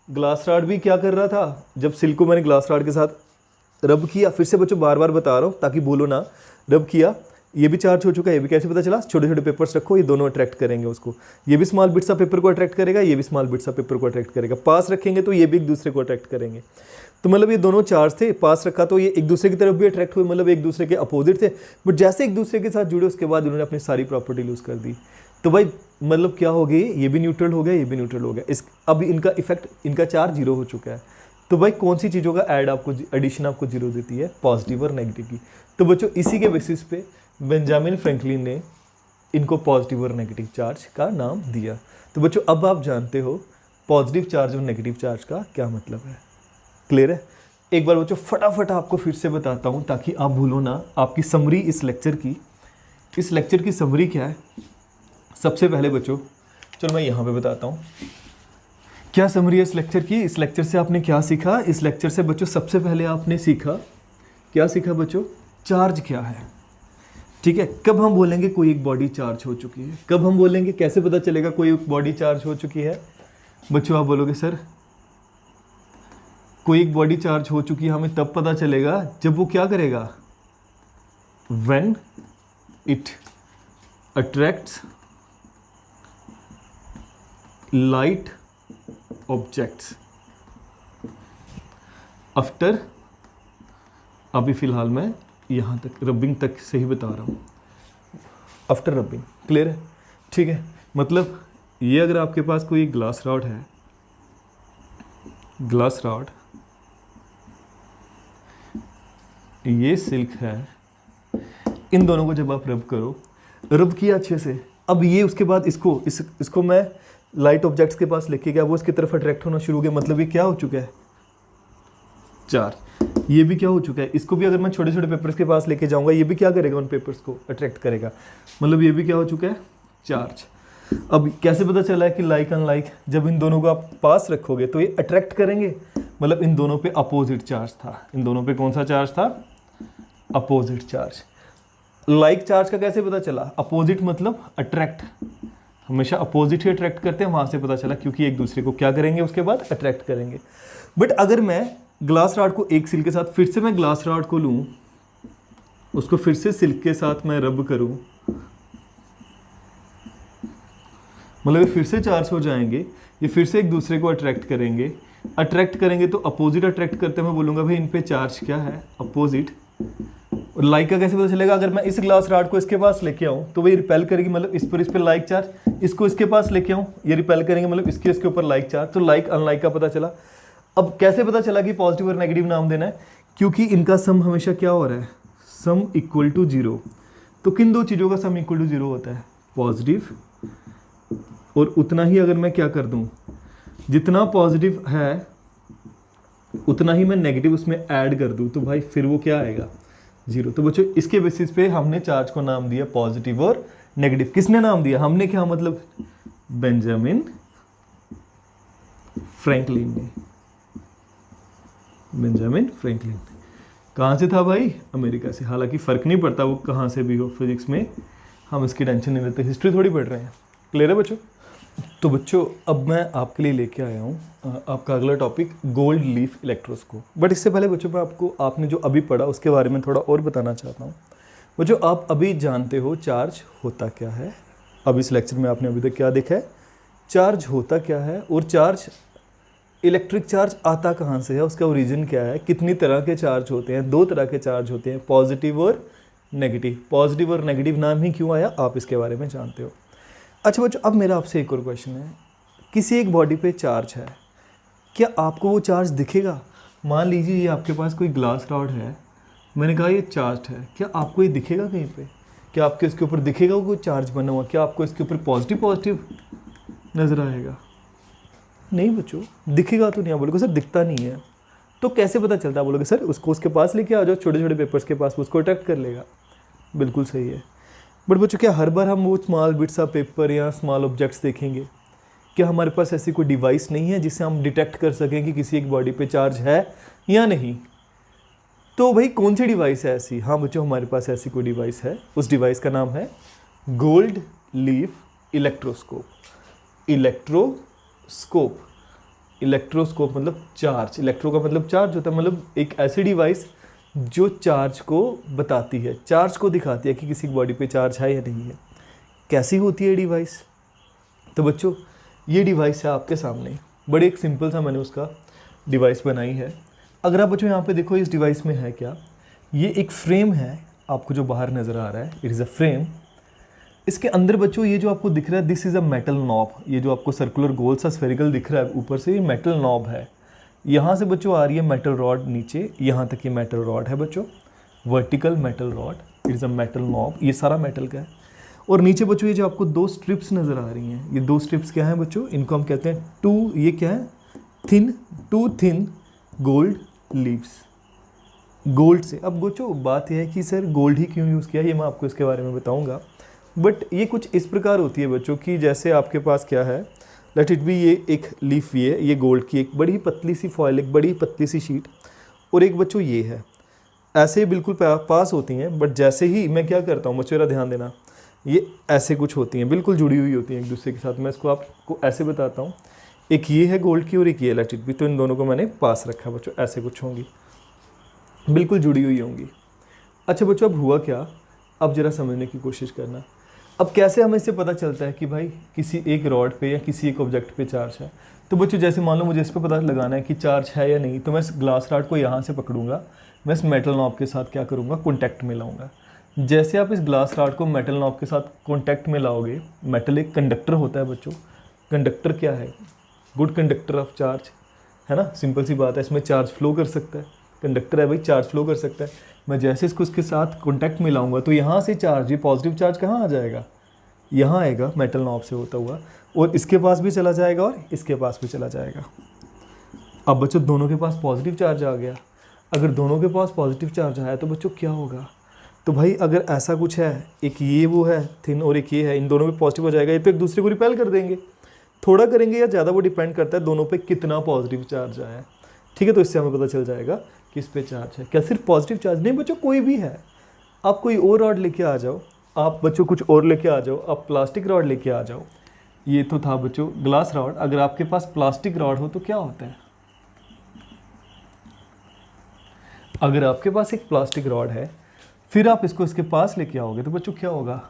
ग्लास रॉड भी क्या कर रहा था, जब सिल्क को मैंने ग्लास रॉड के साथ रब किया, फिर से बच्चों बार बार बता रहा हूँ ताकि बोलो ना, रब किया, ये भी चार्ज हो चुका है, ये भी कैसे पता चला? छोटे छोटे पेपर्स रखो, ये दोनों अट्रैक्ट करेंगे उसको, ये भी स्मॉल बिट्स ऑफ पेपर को अट्रैक्ट करेगा, ये भी स्मॉल बिट्स ऑफ पेपर को अट्रैक्ट करेगा, पास रखेंगे तो ये भी एक दूसरे को अट्रैक्ट करेंगे। तो मतलब ये दोनों चार्ज थे, पास रखा तो ये एक दूसरे की तरफ भी अट्रैक्ट हुए, मतलब एक दूसरे के अपोजिट थे, बट जैसे एक दूसरे के साथ जुड़े उसके बाद उन्होंने अपनी सारी प्रॉपर्टी लूज कर दी। तो भाई मतलब क्या हो गई, ये भी न्यूट्रल हो गया, ये भी न्यूट्रल हो गया, इस अब इनका इफेक्ट, इनका चार्ज जीरो हो चुका है। तो भाई कौन सी चीज़ों का ऐड आपको, एडिशन आपको जीरो देती है? पॉजिटिव और नेगेटिव की। तो बच्चों इसी के बेसिस पे बेंजामिन फ्रैंकलिन ने इनको पॉजिटिव और नेगेटिव चार्ज का नाम दिया। तो बच्चों अब आप जानते हो पॉजिटिव चार्ज और नेगेटिव चार्ज का क्या मतलब है। क्लियर है? एक बार बच्चों फटाफट आपको फिर से बताता हूँ ताकि आप भूलो ना। आपकी समरी इस लेक्चर की समरी क्या है? सबसे पहले बच्चों चलो मैं यहाँ पे बताता हूँ क्या समरी है इस लेक्चर की। इस लेक्चर से आपने क्या सीखा? इस लेक्चर से बच्चों सबसे पहले आपने सीखा, क्या सीखा बच्चों? चार्ज क्या है। ठीक है, कब हम बोलेंगे कोई एक बॉडी चार्ज हो चुकी है, कब हम बोलेंगे, कैसे पता चलेगा कोई एक बॉडी चार्ज हो चुकी है? बच्चों आप बोलोगे सर कोई एक बॉडी चार्ज हो चुकी है हमें तब पता चलेगा जब वो क्या करेगा? When it attracts light objects after, अभी फिलहाल मैं यहाँ तक रबिंग तक से ही बता रहा हूँ, आफ्टर रबिंग। क्लियर है? ठीक है, मतलब ये अगर आपके पास कोई ग्लास रॉड है, ग्लास रॉड, ये सिल्क है, इन दोनों को जब आप रब करो, रब किया अच्छे से, अब ये उसके बाद इसको मैं लाइट ऑब्जेक्ट्स के पास लेके गया, वो इसकी तरफ अट्रैक्ट होना शुरू हो गया, मतलब ये क्या हो चुका है? चार्ज। ये भी क्या हो चुका है? इसको भी अगर मैं छोटे छोटे पेपर्स के पास लेके जाऊंगा, ये भी क्या करेगा? उन पेपर्स को अट्रैक्ट करेगा, मतलब ये भी क्या हो चुका है? चार्ज। अब कैसे पता चला है कि लाइक अनलाइक? जब इन दोनों को आप पास रखोगे तो ये अट्रैक्ट करेंगे, मतलब इन दोनों पे अपोजिट चार्ज था। इन दोनों पे कौन सा चार्ज था? Opposite charge. लाइक चार्ज का कैसे पता चला? अपोजिट मतलब अट्रैक्ट, हमेशा अपोजिट ही अट्रैक्ट करते हैं, वहां से पता चला क्योंकि एक दूसरे को क्या करेंगे उसके बाद? अट्रैक्ट करेंगे। बट अगर मैं ग्लास रॉड को एक सिल्क के साथ, फिर से मैं ग्लास रॉड को लूं, उसको फिर से सिल्क के साथ मैं रब करूं, मतलब ये फिर से चार्ज हो जाएंगे, ये फिर से एक दूसरे को अट्रैक्ट करेंगे तो अपोजिट अट्रैक्ट करते मैं बोलूंगा भाई इन पे चार्ज क्या है? अपोजिट। और लाइक का कैसे पता चलेगा? अगर मैं इस ग्लास रॉड को इसके पास लेके आऊं तो वही रिपेल करेगी, मतलब इस पर लाइक चार्ज, इसको इसके पास लेके आऊं ये रिपेल करेंगे, मतलब इसके ऊपर लाइक चार्ज, तो लाइक अनलाइक का पता चला। अब कैसे पता चला कि पॉजिटिव और नेगेटिव नाम देना है? क्योंकि इनका सम हमेशा क्या हो रहा है? Sum equal to zero. तो किन दो चीज़ों का सम इक्वल टू जीरो होता है? पॉजिटिव, और उतना ही अगर मैं क्या कर दूं, जितना पॉजिटिव है उतना ही मैं नेगेटिव उसमें ऐड कर दूं, तो भाई फिर वो क्या आएगा? जीरो। तो बच्चों इसके बेसिस पे हमने चार्ज को नाम दिया पॉजिटिव और नेगेटिव। किसने नाम दिया? हमने क्या, मतलब बेंजामिन फ्रैंकलिन ने। बेंजामिन फ्रैंकलिन कहाँ से था भाई? अमेरिका से। हालांकि फ़र्क नहीं पड़ता वो कहाँ से भी हो, फिजिक्स में हम इसकी टेंशन नहीं लेते, हिस्ट्री थोड़ी पढ़ रहे हैं। क्लियर है बच्चों? तो बच्चों अब मैं आपके लिए लेके आया हूँ आपका अगला topic, gold leaf electroscope. But इससे पहले बच्चों मैं आपको, आपने जो अभी पढ़ा उसके बारे में थोड़ा और बताना चाहता हूँ। बच्चों आप अभी जानते हो चार्ज होता क्या है? अब इस लेक्चर में आपने अभी तक क्या देखा है? चार्ज होता क्या है, और चार्ज, इलेक्ट्रिक चार्ज आता कहाँ से है, उसका ओरिजिन क्या है, कितनी तरह के चार्ज होते हैं? दो तरह के चार्ज होते हैं, पॉजिटिव और नेगेटिव। पॉजिटिव और नेगेटिव नाम ही क्यों आया, आप इसके बारे में जानते हो। अच्छा बच्चों अब मेरा आपसे एक और क्वेश्चन है, किसी एक बॉडी पे चार्ज है, क्या आपको वो चार्ज दिखेगा? मान लीजिए ये आपके पास कोई ग्लास रॉड है, मैंने कहा ये चार्ज है, क्या आपको ये दिखेगा कहीं पे? क्या आपके इसके ऊपर दिखेगा कोई चार्ज बना हुआ? क्या आपको इसके ऊपर पॉजिटिव पॉजिटिव नज़र आएगा? नहीं बच्चों, दिखेगा तो नहीं। आप बोलोगे सर दिखता नहीं है, तो कैसे पता चलता है? बोलोगे सर उसको उसके पास लेके आ जाओ, छोटे छोटे पेपर्स के पास, उसको अट्रैक्ट कर लेगा। बिल्कुल सही है। बट बच्चों क्या हर बार हम वो स्मॉल बिट्स ऑफ पेपर या स्मॉल ऑब्जेक्ट्स देखेंगे? क्या हमारे पास ऐसी कोई डिवाइस नहीं है जिससे हम डिटेक्ट कर सकें कि किसी एक बॉडी पे चार्ज है या नहीं? तो भाई कौन सी डिवाइस है ऐसी? हाँ बच्चों, हमारे पास ऐसी कोई डिवाइस है। उस डिवाइस का नाम है gold leaf electroscope. Electroscope, electroscope मतलब चार्ज, इलेक्ट्रो का मतलब चार्ज होता है, मतलब एक ऐसी डिवाइस जो चार्ज को बताती है, चार्ज को दिखाती है कि किसी बॉडी पे चार्ज है या नहीं है। कैसी होती है डिवाइस? तो बच्चों ये डिवाइस है आपके सामने, बड़े एक सिंपल सा मैंने उसका डिवाइस बनाई है। अगर आप बच्चों यहाँ पे देखो इस डिवाइस में है क्या, ये एक फ्रेम है आपको जो बाहर नज़र आ रहा है, इट इज़ अ फ्रेम। इसके अंदर बच्चों ये जो आपको दिख रहा है this is a metal knob. ये जो आपको सर्कुलर गोल सा स्फेरिकल दिख रहा है ऊपर से, ये मेटल नॉब है। यहाँ से बच्चों आ रही है मेटल रॉड नीचे, यहाँ तक ये मेटल रॉड है बच्चों, vertical metal rod, it is a metal knob. ये सारा मेटल का है। और नीचे बच्चों ये जो आपको दो स्ट्रिप्स नज़र आ रही हैं, ये दो स्ट्रिप्स क्या हैं बच्चों? इनको हम कहते हैं ये क्या है? Two thin gold leaves, gold से। अब बच्चों बात यह है कि सर गोल्ड ही क्यों यूज़ किया, ये मैं आपको इसके बारे में बताऊँगा। बट ये कुछ इस प्रकार होती है बच्चों कि जैसे आपके पास क्या है, लेट इट बी, ये एक लीफ, ये गोल्ड की एक बड़ी पतली सी फॉइल, एक बड़ी पतली सी शीट, और एक बच्चों ये है, ऐसे ही बिल्कुल पास होती हैं। बट जैसे ही मैं क्या करता हूँ बच्चों, ध्यान देना, ये ऐसे कुछ होती हैं, बिल्कुल जुड़ी हुई होती हैं एक दूसरे के साथ। मैं इसको आपको ऐसे बताता हूँ, एक ये है गोल्ड की और एक ये लेट इट बी, तो इन दोनों को मैंने पास रखा बच्चों, ऐसे कुछ होंगी, बिल्कुल जुड़ी हुई होंगी। अच्छा बच्चों अब हुआ क्या, अब ज़रा समझने की कोशिश करना। अब कैसे हमें इससे पता चलता है कि भाई किसी एक रॉड पे या किसी एक ऑब्जेक्ट पे चार्ज है? तो बच्चों जैसे मान लो मुझे इस पे पता लगाना है कि चार्ज है या नहीं, तो मैं इस ग्लास रॉड को यहाँ से पकड़ूंगा, मैं इस मेटल नॉब के साथ क्या करूँगा, कॉन्टैक्ट में लाऊंगा। जैसे आप इस ग्लास रॉड को मेटल नॉब के साथ कॉन्टैक्ट में लाओगे, मेटल एक कंडक्टर होता है बच्चों। कंडक्टर क्या है? गुड कंडक्टर ऑफ चार्ज, है ना, सिंपल सी बात है, इसमें चार्ज फ्लो कर सकता है। कंडक्टर है भाई, चार्ज फ्लो कर सकता है। मैं जैसे इसको इसके साथ कॉन्टैक्ट में लाऊंगा तो यहाँ से चार्ज, ये पॉजिटिव चार्ज कहाँ आ जाएगा? यहाँ आएगा मेटल नॉब से होता हुआ, और इसके पास भी चला जाएगा और इसके पास भी चला जाएगा। अब बच्चों दोनों के पास पॉजिटिव चार्ज आ गया। अगर दोनों के पास पॉजिटिव चार्ज आया तो बच्चों क्या होगा? तो भाई अगर ऐसा कुछ है, एक ये वो है थिन और एक ये है, इन दोनों पे पॉजिटिव हो जाएगा, ये तो एक दूसरे को रिपेल कर देंगे, थोड़ा करेंगे या ज़्यादा, वो डिपेंड करता है दोनों पे कितना पॉजिटिव चार्ज आया है। ठीक है, तो इससे हमें पता चल जाएगा कि इस पे चार्ज है। क्या सिर्फ पॉजिटिव चार्ज? नहीं बच्चों, कोई भी है। आप कोई और रॉड लेके आ जाओ, आप बच्चों कुछ और लेके आ जाओ, आप प्लास्टिक रॉड लेके आ जाओ। ये तो था बच्चों ग्लास रॉड। अगर आपके पास प्लास्टिक रॉड हो तो क्या होता है? अगर आपके पास एक प्लास्टिक रॉड है, फिर आप इसको इसके पास लेके आओगे तो बच्चों क्या होगा?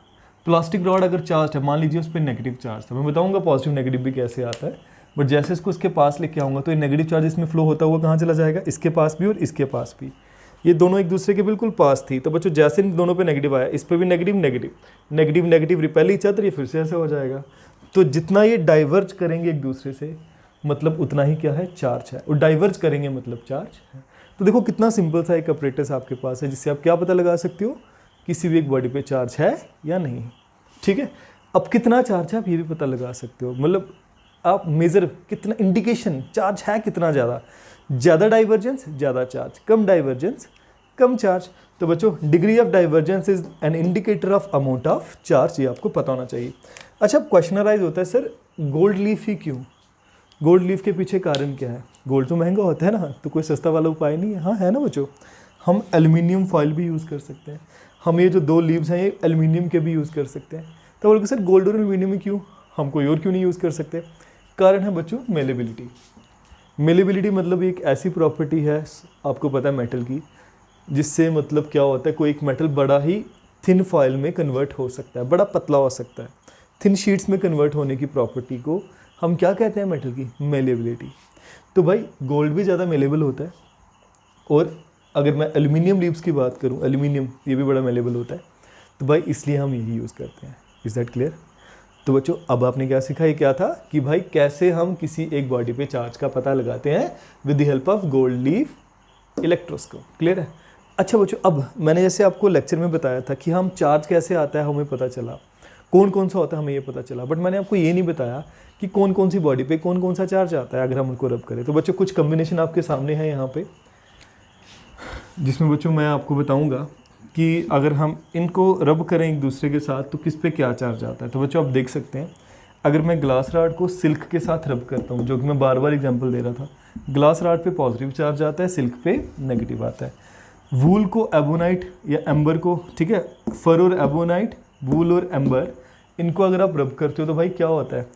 प्लास्टिक रॉड अगर चार्ज है, मान लीजिए उस पर नेगेटिव चार्ज था, मैं बताऊंगा पॉजिटिव नेगेटिव भी कैसे आता है, बट जैसे इसको इसके पास लेके आऊँगा तो ये नेगेटिव चार्ज इसमें फ्लो होता हुआ कहाँ चला जाएगा? इसके पास भी और इसके पास भी। ये दोनों एक दूसरे के बिल्कुल पास थी, तो बच्चों जैसे इन दोनों पे नेगेटिव आया, इस पर भी negative negative negative negative repel each other, ये फिर से ऐसे हो जाएगा। तो जितना ये डाइवर्ज करेंगे एक दूसरे से, मतलब उतना ही क्या है? चार्ज है। और डाइवर्ज करेंगे मतलब चार्ज है। तो देखो कितना सिंपल सा एक ऑपरेटर्स आपके पास है जिससे आप क्या पता लगा सकते हो, किसी भी एक बॉडी पे चार्ज है या नहीं। ठीक है, अब कितना चार्ज है आप ये भी पता लगा सकते हो, मतलब आप मेजर कितना, इंडिकेशन चार्ज है कितना ज़्यादा, ज़्यादा डाइवर्जेंस ज़्यादा चार्ज, कम डाइवर्जेंस कम चार्ज। तो बच्चों degree of divergence is an indicator of amount of charge, ये आपको पता होना चाहिए। अच्छा, अब क्वेश्चन राइज होता है सर गोल्ड लीफ ही क्यों? गोल्ड लीफ के पीछे कारण क्या है? गोल्ड तो महंगा होता है ना, तो कोई सस्ता वाला उपाय नहीं है। हाँ है ना बच्चों, हम एल्युमिनियम फॉइल भी यूज़ कर सकते हैं, हम ये जो दो लीव्स हैं ये एल्युमिनियम के भी यूज़ कर सकते हैं। तो बोलोगे सर गोल्ड और एल्युमिनियम क्यों, हम कोई और क्यों नहीं यूज़ कर सकते? कारण है बच्चों मेलेबिलिटी। मेलेबिलिटी मतलब एक ऐसी प्रॉपर्टी है, आपको पता है मेटल की, जिससे मतलब क्या होता है, कोई एक मेटल बड़ा ही थिन फॉइल में कन्वर्ट हो सकता है, बड़ा पतला हो सकता है। थिन शीट्स में कन्वर्ट होने की प्रॉपर्टी को हम क्या कहते हैं? मेटल की मेलेबिलिटी। तो भाई गोल्ड भी ज़्यादा मेलेबल होता है, और अगर मैं एल्युमिनियम लीव्स की बात करूं, एल्युमिनियम ये भी बड़ा मेलेबल होता है, तो भाई इसलिए हम यही यूज़ करते हैं। Is that clear? तो बच्चों अब आपने क्या सीखा, ये क्या था कि भाई कैसे हम किसी एक बॉडी पे चार्ज का पता लगाते हैं with the help of gold leaf electroscope. Clear है? अच्छा बच्चों, अब मैंने जैसे आपको लेक्चर में बताया था कि हम चार्ज कैसे आता है हमें पता चला, कौन कौन सा होता है हमें ये पता चला, बट मैंने आपको ये नहीं बताया कि कौन कौन सी बॉडी पे कौन कौन सा चार्ज आता है अगर हम उनको रब करें। तो बच्चों कुछ कम्बिनेशन आपके सामने है यहाँ पे, जिसमें बच्चों मैं आपको बताऊँगा कि अगर हम इनको रब करें एक दूसरे के साथ तो किस पे क्या चार्ज आता है। तो बच्चों आप देख सकते हैं, अगर मैं ग्लास रॉड को सिल्क के साथ रब करता हूँ, जो कि मैं बार बार एग्जांपल दे रहा था, ग्लास रॉड पे पॉजिटिव चार्ज आता है, सिल्क पे नेगेटिव आता है। वूल को एबोनाइट या एम्बर को, ठीक है, फर और एबोनाइट, वूल और एम्बर, इनको अगर आप रब करते हो तो भाई क्या होता है,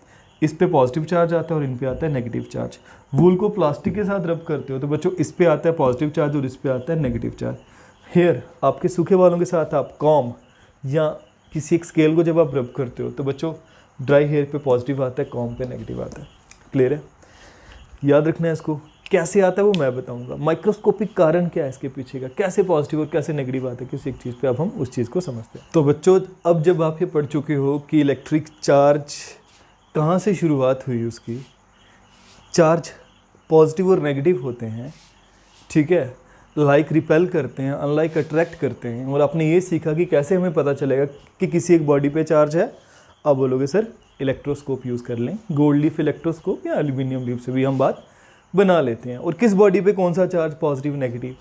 इस पे पॉजिटिव चार्ज आता है और इन पे आता है नेगेटिव चार्ज। वूल को प्लास्टिक के साथ रब करते हो तो बच्चों इस पे आता है पॉजिटिव चार्ज और इस पे आता है नेगेटिव चार्ज। हेयर, आपके सूखे बालों के साथ आप कॉम या किसी एक स्केल को जब आप रब करते हो तो बच्चों ड्राई हेयर पे पॉजिटिव आता है, कॉम पे नेगेटिव आता है। क्लियर है? याद रखना है इसको। कैसे आता है वो मैं बताऊंगा, माइक्रोस्कोपिक कारण क्या है इसके पीछे का, कैसे पॉजिटिव और कैसे नेगेटिव आता है किसी एक चीज़ पे, अब हम उस चीज़ को समझते हैं। तो बच्चों अब जब आप ये पढ़ चुके हो कि इलेक्ट्रिक चार्ज कहाँ से शुरुआत हुई, उसकी चार्ज पॉजिटिव और नेगेटिव होते हैं, ठीक है, लाइक रिपेल करते हैं, अनलाइक अट्रैक्ट करते हैं, और आपने ये सीखा कि कैसे हमें पता चलेगा कि किसी एक बॉडी पे चार्ज है। अब बोलोगे सर इलेक्ट्रोस्कोप यूज़ कर लें, गोल्ड लीफ इलेक्ट्रोस्कोप या एल्यूमिनियम लीफ से भी हम बात बना लेते हैं, और किस बॉडी पे कौन सा चार्ज पॉजिटिव नेगेटिव,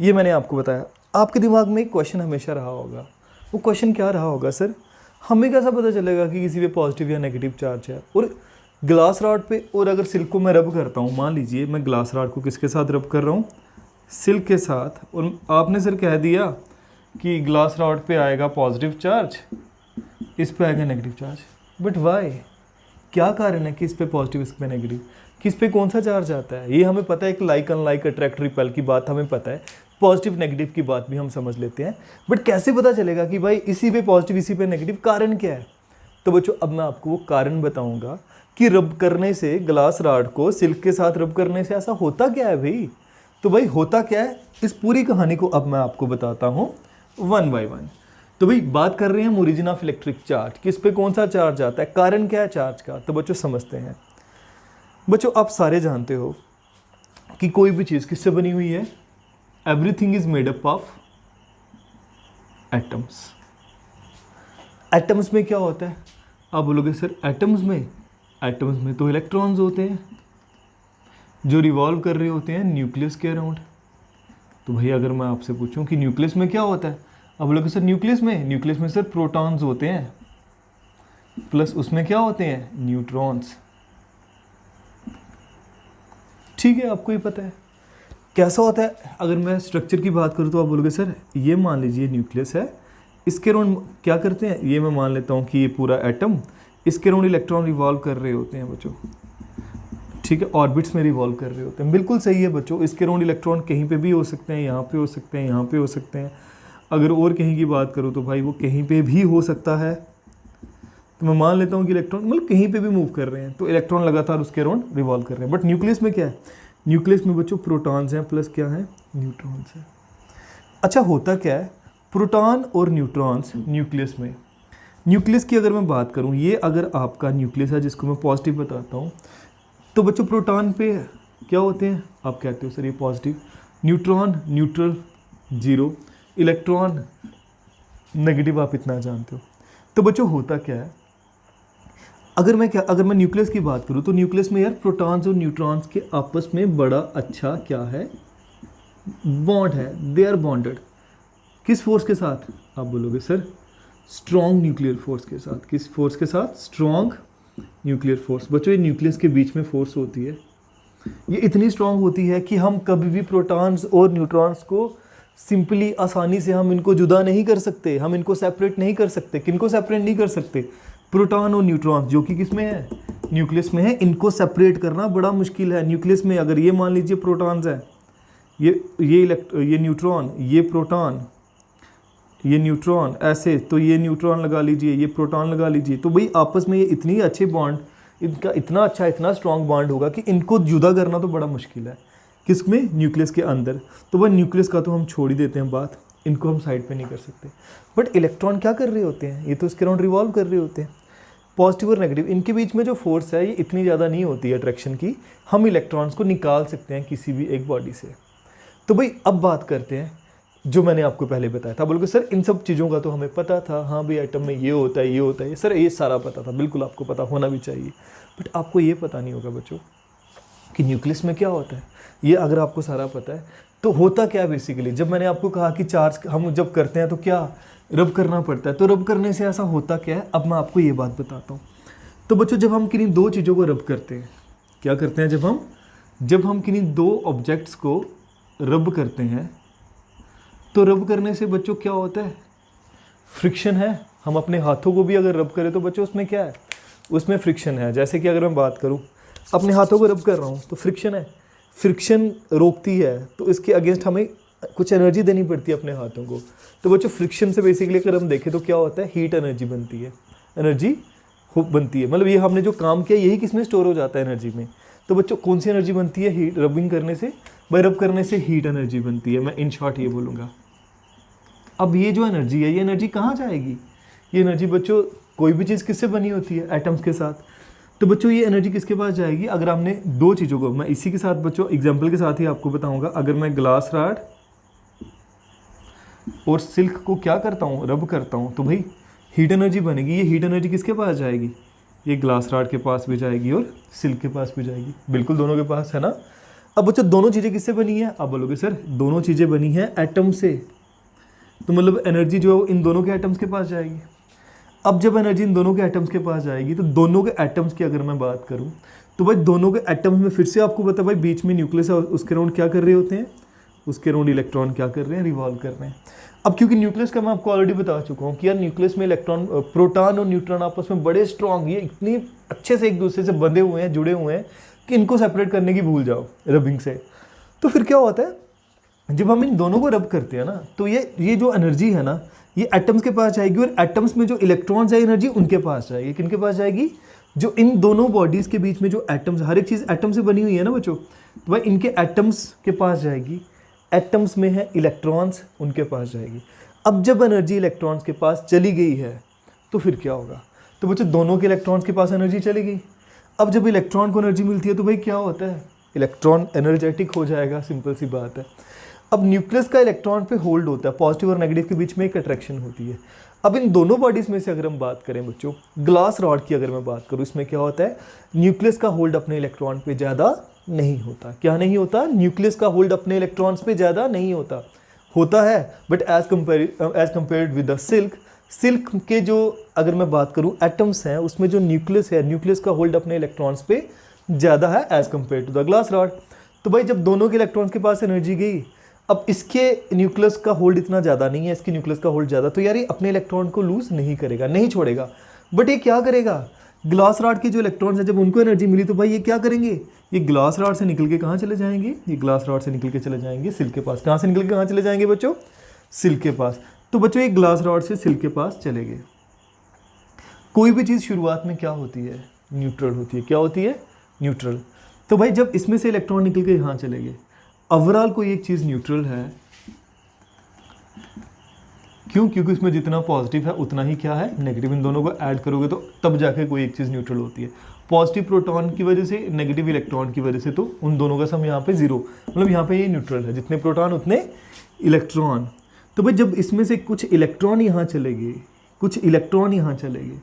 ये मैंने आपको बताया। आपके दिमाग में एक क्वेश्चन हमेशा रहा होगा, वो क्वेश्चन क्या रहा होगा, सर हमें कैसा पता चलेगा कि किसी पे पॉजिटिव या नेगेटिव चार्ज है। और ग्लास रॉड पे और अगर सिल्क को मैं रब करता हूँ, मान लीजिए मैं ग्लास रॉड को किसके साथ रब कर रहा हूँ, सिल्क के साथ, और आपने सर कह दिया कि ग्लास रॉड पे आएगा पॉजिटिव चार्ज, इस पे आएगा नेगेटिव चार्ज, बट वाई, क्या कारण है कि इस पे पॉजिटिव इस पे नेगेटिव, किस पे कौन सा चार्ज आता है, ये हमें पता है। एक लाइक अनलाइक अट्रैक्ट रिपेल की बात हमें पता है, पॉजिटिव नेगेटिव की बात भी हम समझ लेते हैं, बट कैसे पता चलेगा कि भाई इसी पे पॉजिटिव इसी पे नेगेटिव, कारण क्या है। तो बच्चों अब मैं आपको वो कारण बताऊंगा कि रब करने से, ग्लास रॉड को सिल्क के साथ रब करने से ऐसा होता क्या है भाई। तो भाई होता क्या है, इस पूरी कहानी को अब मैं आपको बताता हूँ वन बाय वन। तो भाई बात कर रहे हैं हम ओरिजिन ऑफ इलेक्ट्रिक चार्ज, किस पे कौन सा चार्ज आता है, कारण क्या है चार्ज का। तो बच्चों समझते हैं। बच्चों आप सारे जानते हो कि कोई भी चीज़ किससे बनी हुई है, everything is made up of atoms. Atoms में क्या होता है, आप बोलोगे सर एटम्स में तो इलेक्ट्रॉन्स होते हैं जो रिवॉल्व कर रहे होते हैं न्यूक्लियस के अराउंड। तो भाई अगर मैं आपसे पूछूं कि न्यूक्लियस में क्या होता है, अब बोलोगे सर न्यूक्लियस में सर प्रोटॉन्स होते हैं, प्लस उसमें क्या होते हैं, न्यूट्रॉन्स। ठीक है, आपको ही पता है कैसा होता है। अगर मैं स्ट्रक्चर की बात करूँ तो आप बोलोगे सर ये मान लीजिए न्यूक्लियस है, इसके अराउंड क्या करते हैं, ये मैं मान लेता हूँ कि ये पूरा एटम, इसके अराउंड इलेक्ट्रॉन रिवॉल्व कर रहे होते हैं बच्चों, ठीक है, ऑर्बिट्स में रिवॉल्व कर रहे होते हैं। बिल्कुल सही है बच्चों, इसके अराउंड इलेक्ट्रॉन कहीं पे भी हो सकते हैं, यहाँ पे हो सकते हैं, यहाँ पे हो सकते हैं। अगर और कहीं की बात करूँ तो भाई वो कहीं पे भी हो सकता है। तो मैं मान लेता हूँ कि इलेक्ट्रॉन मतलब कहीं पे भी मूव कर रहे हैं, तो इलेक्ट्रॉन लगातार उसके अराउंड रिवॉल्व कर रहे हैं। बट न्यूक्लियस में क्या है, न्यूक्लियस में बच्चों प्रोटॉन्स हैं प्लस क्या है, न्यूट्रॉन्स हैं। अच्छा होता क्या है, प्रोटॉन और न्यूट्रॉन्स न्यूक्लियस में, न्यूक्लियस की अगर मैं बात करूँ, ये अगर आपका न्यूक्लियस है जिसको मैं पॉजिटिव बताता हूँ, तो बच्चों प्रोटॉन पे क्या होते हैं, आप कहते हो सर ये positive, neutron neutral zero, electron negative, आप इतना जानते हो। तो बच्चों होता क्या है, अगर मैं न्यूक्लियस की बात करूँ तो न्यूक्लियस में यार प्रोटॉन्स और न्यूट्रॉन्स के आपस में बड़ा अच्छा क्या है, बॉन्ड है, दे आर बॉन्डेड। किस फोर्स के साथ, आप बोलोगे सर स्ट्रॉन्ग न्यूक्लियर फोर्स के साथ। किस फोर्स के साथ, स्ट्रॉन्ग न्यूक्लियर फोर्स। बच्चों ये न्यूक्लियस के बीच में फोर्स होती है, ये इतनी स्ट्रॉन्ग होती है कि हम कभी भी प्रोटॉन्स और न्यूट्रॉन्स को सिंपली आसानी से हम इनको जुदा नहीं कर सकते, हम इनको सेपरेट नहीं कर सकते। किनको सेपरेट नहीं कर सकते, प्रोटॉन और न्यूट्रॉन्स, जो कि किस में है, न्यूक्लियस में है। इनको सेपरेट करना बड़ा मुश्किल है न्यूक्लियस में। अगर ये मान लीजिए प्रोटॉन्स है, ये न्यूट्रॉन, ये प्रोटॉन, ये न्यूट्रॉन, ऐसे तो ये न्यूट्रॉन लगा लीजिए, ये प्रोटॉन लगा लीजिए, तो भाई आपस में ये इतनी अच्छे बॉन्ड, इनका इतना अच्छा इतना स्ट्रॉन्ग बॉन्ड होगा कि इनको जुदा करना तो बड़ा मुश्किल है। किसमें, न्यूक्लियस के अंदर। तो वह न्यूक्लियस का तो हम छोड़ ही देते हैं बात, इनको हम साइड पे नहीं कर सकते। बट इलेक्ट्रॉन क्या कर रहे होते हैं, ये तो इसके अराउंड रिवॉल्व कर रहे होते हैं। पॉजिटिव और नेगेटिव, इनके बीच में जो फोर्स है ये इतनी ज़्यादा नहीं होती है अट्रैक्शन की, हम इलेक्ट्रॉन्स को निकाल सकते हैं किसी भी एक बॉडी से। तो भाई अब बात करते हैं, जो मैंने आपको पहले बताया था। बोलोगे सर इन सब चीज़ों का तो हमें पता था, हाँ भाई एटम में ये होता है, ये होता है, सर ये सारा पता था, बिल्कुल आपको पता होना भी चाहिए। बट आपको ये पता नहीं होगा बच्चों कि न्यूक्लियस में क्या होता है। ये अगर आपको सारा पता है तो होता क्या है बेसिकली, जब मैंने आपको कहा कि चार्ज हम जब करते हैं तो क्या रब करना पड़ता है, तो रब करने से ऐसा होता क्या है, अब मैं आपको ये बात बताता हूँ। तो बच्चों जब हम किन्हीं दो चीज़ों को रब करते हैं, क्या करते हैं, जब हम किन्हीं दो ऑब्जेक्ट्स को रब करते हैं, तो रब करने से बच्चों क्या होता है, फ्रिक्शन है। हम अपने हाथों को भी अगर रब करें तो बच्चों उसमें क्या है, उसमें फ्रिक्शन है। जैसे कि अगर मैं बात करूं, अपने हाथों को रब कर रहा हूं तो फ्रिक्शन है, फ्रिक्शन रोकती है, तो इसके अगेंस्ट हमें कुछ एनर्जी देनी पड़ती है अपने हाथों को। तो बच्चों फ्रिक्शन से बेसिकली अगर हम देखें तो क्या होता है, हीट एनर्जी बनती है, एनर्जी बनती है। मतलब ये हमने जो काम किया यही किस में स्टोर हो जाता है, एनर्जी में। तो बच्चों कौन सी एनर्जी बनती है, हीट, रबिंग करने से, भाई रब करने से हीट एनर्जी बनती है। मैं इन शॉर्ट ये बोलूँगा। अब ये जो एनर्जी है, ये एनर्जी कहाँ जाएगी, ये एनर्जी बच्चों कोई भी चीज़ किससे बनी होती है, एटम्स के साथ। तो बच्चों ये एनर्जी किसके पास जाएगी, अगर हमने दो चीज़ों को, मैं इसी के साथ बच्चों एग्जांपल के साथ ही आपको बताऊंगा। अगर मैं ग्लास रॉड और सिल्क को क्या करता हूँ, रब करता हूँ, तो भाई हीट एनर्जी बनेगी। ये हीट एनर्जी किसके पास जाएगी, ये ग्लास रॉड के पास भी जाएगी और सिल्क के पास भी जाएगी, बिल्कुल दोनों के पास, है ना। अब बच्चों दोनों चीज़ें किससे बनी है, आप बोलोगे सर दोनों चीज़ें बनी हैं एटम से, तो मतलब एनर्जी जो है इन दोनों के एटम्स के पास जाएगी। अब जब एनर्जी इन दोनों के एटम्स के पास जाएगी तो दोनों के एटम्स की अगर मैं बात करूं तो भाई दोनों के एटम्स में फिर से आपको पता भाई बीच में न्यूक्लियस है, उसके अराउंड क्या कर रहे होते हैं, उसके अराउंड इलेक्ट्रॉन क्या कर रहे हैं, रिवॉल्व कर रहे हैं। अब क्योंकि न्यूक्लियस का मैं आपको ऑलरेडी बता चुका हूँ कि यार न्यूक्लियस में इलेक्ट्रॉन, प्रोटॉन और न्यूट्रॉन आपस में बड़े स्ट्रॉन्ग, ये इतनी अच्छे से एक दूसरे से बंधे हुए हैं, जुड़े हुए हैं कि इनको सेपरेट करने की भूल जाओ रबिंग से। तो फिर क्या होता है, जब हम इन दोनों को रब करते हैं ना, तो ये जो एनर्जी है ना, ये एटम्स के पास जाएगी और एटम्स में जो इलेक्ट्रॉन्स है एनर्जी उनके पास जाएगी। किनके पास जाएगी, जो इन दोनों बॉडीज़ के बीच में जो एटम्स, हर एक चीज़ एटम से बनी हुई है ना बच्चों, तो भाई इनके एटम्स के पास जाएगी। एटम्स में है इलेक्ट्रॉन्स, उनके पास जाएगी। अब जब एनर्जी इलेक्ट्रॉन्स के पास चली गई है तो फिर क्या होगा, तो बच्चों दोनों के इलेक्ट्रॉन्स के पास एनर्जी चली गई। अब जब इलेक्ट्रॉन को एनर्जी मिलती है तो भाई क्या होता है, इलेक्ट्रॉन एनर्जेटिक हो जाएगा, सिंपल सी बात है। अब न्यूक्लियस का इलेक्ट्रॉन पे होल्ड होता है, पॉजिटिव और नेगेटिव के बीच में एक अट्रैक्शन होती है। अब इन दोनों बॉडीज़ में से अगर हम बात करें बच्चों, ग्लास रॉड की अगर मैं बात करूँ, इसमें क्या होता है, न्यूक्लियस का होल्ड अपने इलेक्ट्रॉन पे ज़्यादा नहीं होता। क्या नहीं होता, न्यूक्लियस का होल्ड अपने इलेक्ट्रॉन्स पे ज़्यादा नहीं होता, होता है but as compared with the silk के जो अगर मैं बात करूँ एटम्स हैं, उसमें जो न्यूक्लियस है, न्यूक्लियस का होल्ड अपने इलेक्ट्रॉन्स पे ज़्यादा है as compare to the glass rod. तो भाई जब दोनों के इलेक्ट्रॉन्स के पास एनर्जी गई, अब इसके न्यूक्लियस का होल्ड इतना ज़्यादा नहीं है, इसके न्यूक्लियस का होल्ड ज़्यादा, तो यार ये अपने इलेक्ट्रॉन को लूज़ नहीं करेगा, नहीं छोड़ेगा। बट ये क्या करेगा, ग्लास रॉड के जो इलेक्ट्रॉन्स हैं जब उनको एनर्जी मिली तो भाई ये क्या करेंगे, ये ग्लास रॉड से निकल के कहाँ चले जाएंगे, ये ग्लास रॉड से निकल के चले जाएंगे सिल्क के पास। कहाँ से निकल के कहाँ चले जाएंगे बच्चों, सिल्क के पास। तो बच्चों ये ग्लास रॉड से सिल्क के पास चले गए। कोई भी चीज़ शुरुआत में क्या होती है, न्यूट्रल होती है। क्या होती है, न्यूट्रल। तो भाई जब इसमें से इलेक्ट्रॉन निकल के यहाँ चले गए, ओवरऑल कोई एक चीज़ न्यूट्रल है, क्यों, क्योंकि इसमें जितना पॉजिटिव है उतना ही क्या है, नेगेटिव। इन दोनों को ऐड करोगे तो तब जाके कोई एक चीज़ न्यूट्रल होती है। पॉजिटिव प्रोटॉन की वजह से, नेगेटिव इलेक्ट्रॉन की वजह से, तो उन दोनों का सम यहाँ पे जीरो, मतलब यहाँ पे ये न्यूट्रल है, जितने प्रोटॉन उतने इलेक्ट्रॉन। तो भाई जब इसमें से कुछ इलेक्ट्रॉन यहाँ चले गए, कुछ इलेक्ट्रॉन यहाँ चले गए,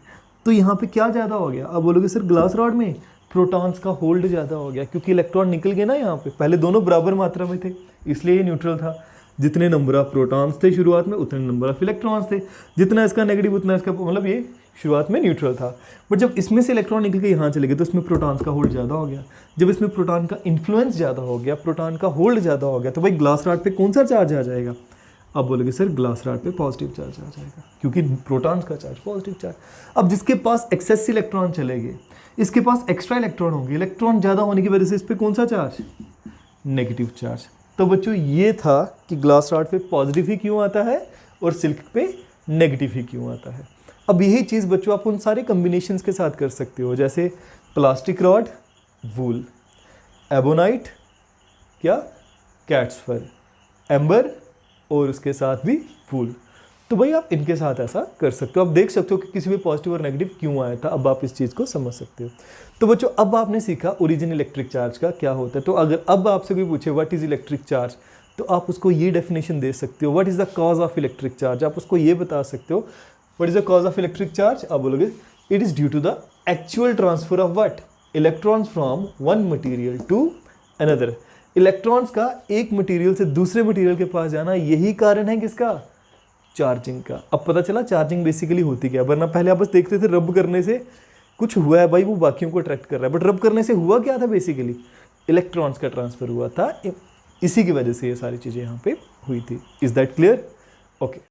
तो यहाँ पे क्या ज़्यादा हो गया, अब बोलोगे सर ग्लास रॉड में प्रोटॉन्स का होल्ड ज़्यादा हो गया, क्योंकि इलेक्ट्रॉन निकल गए ना यहाँ पे। पहले दोनों बराबर मात्रा में थे, इसलिए ये न्यूट्रल था। जितने नंबर ऑफ प्रोटॉन्स थे शुरुआत में उतने नंबर ऑफ इलेक्ट्रॉन्स थे, जितना इसका नेगेटिव उतना इसका, मतलब ये शुरुआत में न्यूट्रल था। बट जब इसमें से इलेक्ट्रॉन निकल के यहाँ चले गए तो इसमें प्रोटॉन्स का होल्ड ज़्यादा हो गया। जब इसमें प्रोटॉन का इन्फ्लुएंस ज़्यादा हो गया, प्रोटॉन का होल्ड ज़्यादा हो गया, तो भाई ग्लास रॉड पे कौन सा चार्ज आ जाएगा, अब बोलोगे सर ग्लास रॉड पे पॉजिटिव चार्ज आ जाएगा, क्योंकि प्रोटॉन्स का चार्ज पॉजिटिव चार्ज। अब जिसके पास एक्सेस इलेक्ट्रॉन चले गए, इसके पास एक्स्ट्रा इलेक्ट्रॉन होंगे, इलेक्ट्रॉन ज़्यादा होने की वजह से इस पर कौन सा चार्ज, नेगेटिव चार्ज। तो बच्चों ये था कि ग्लास रॉड पे पॉजिटिव ही क्यों आता है और सिल्क पे नेगेटिव ही क्यों आता है। अब यही चीज़ बच्चों आप उन सारे कम्बिनेशंस के साथ कर सकते हो, जैसे प्लास्टिक रॉड, वूल, एबोनाइट, क्या, कैट्स फर, एम्बर और उसके साथ भी वूल। तो भाई आप इनके साथ ऐसा कर सकते हो। आप देख सकते हो कि किसी भी पॉजिटिव और नेगेटिव क्यों आया था, अब आप इस चीज़ को समझ सकते हो। तो बच्चों अब आपने सीखा ओरिजिन इलेक्ट्रिक चार्ज का क्या होता है। तो अगर अब आपसे कोई पूछे व्हाट इज़ इलेक्ट्रिक चार्ज, तो आप उसको ये डेफिनेशन दे सकते हो, what is the cause of electric charge, आप उसको ये बता सकते हो what is the cause of electric charge, आप बोलोगे it is due to the actual transfer of what, electrons from one material to another. Electrons का एक मटीरियल से दूसरे मटीरियल के पास जाना, यही कारण है किसका, चार्जिंग का। अब पता चला चार्जिंग बेसिकली होती क्या, वरना पहले आप बस देखते थे रब करने से कुछ हुआ है भाई, वो बाकियों को अट्रैक्ट कर रहा है, बट रब करने से हुआ क्या था, बेसिकली इलेक्ट्रॉन्स का ट्रांसफर हुआ था, इसी की वजह से ये सारी चीज़ें यहाँ पे हुई थी। Is that clear? ओके।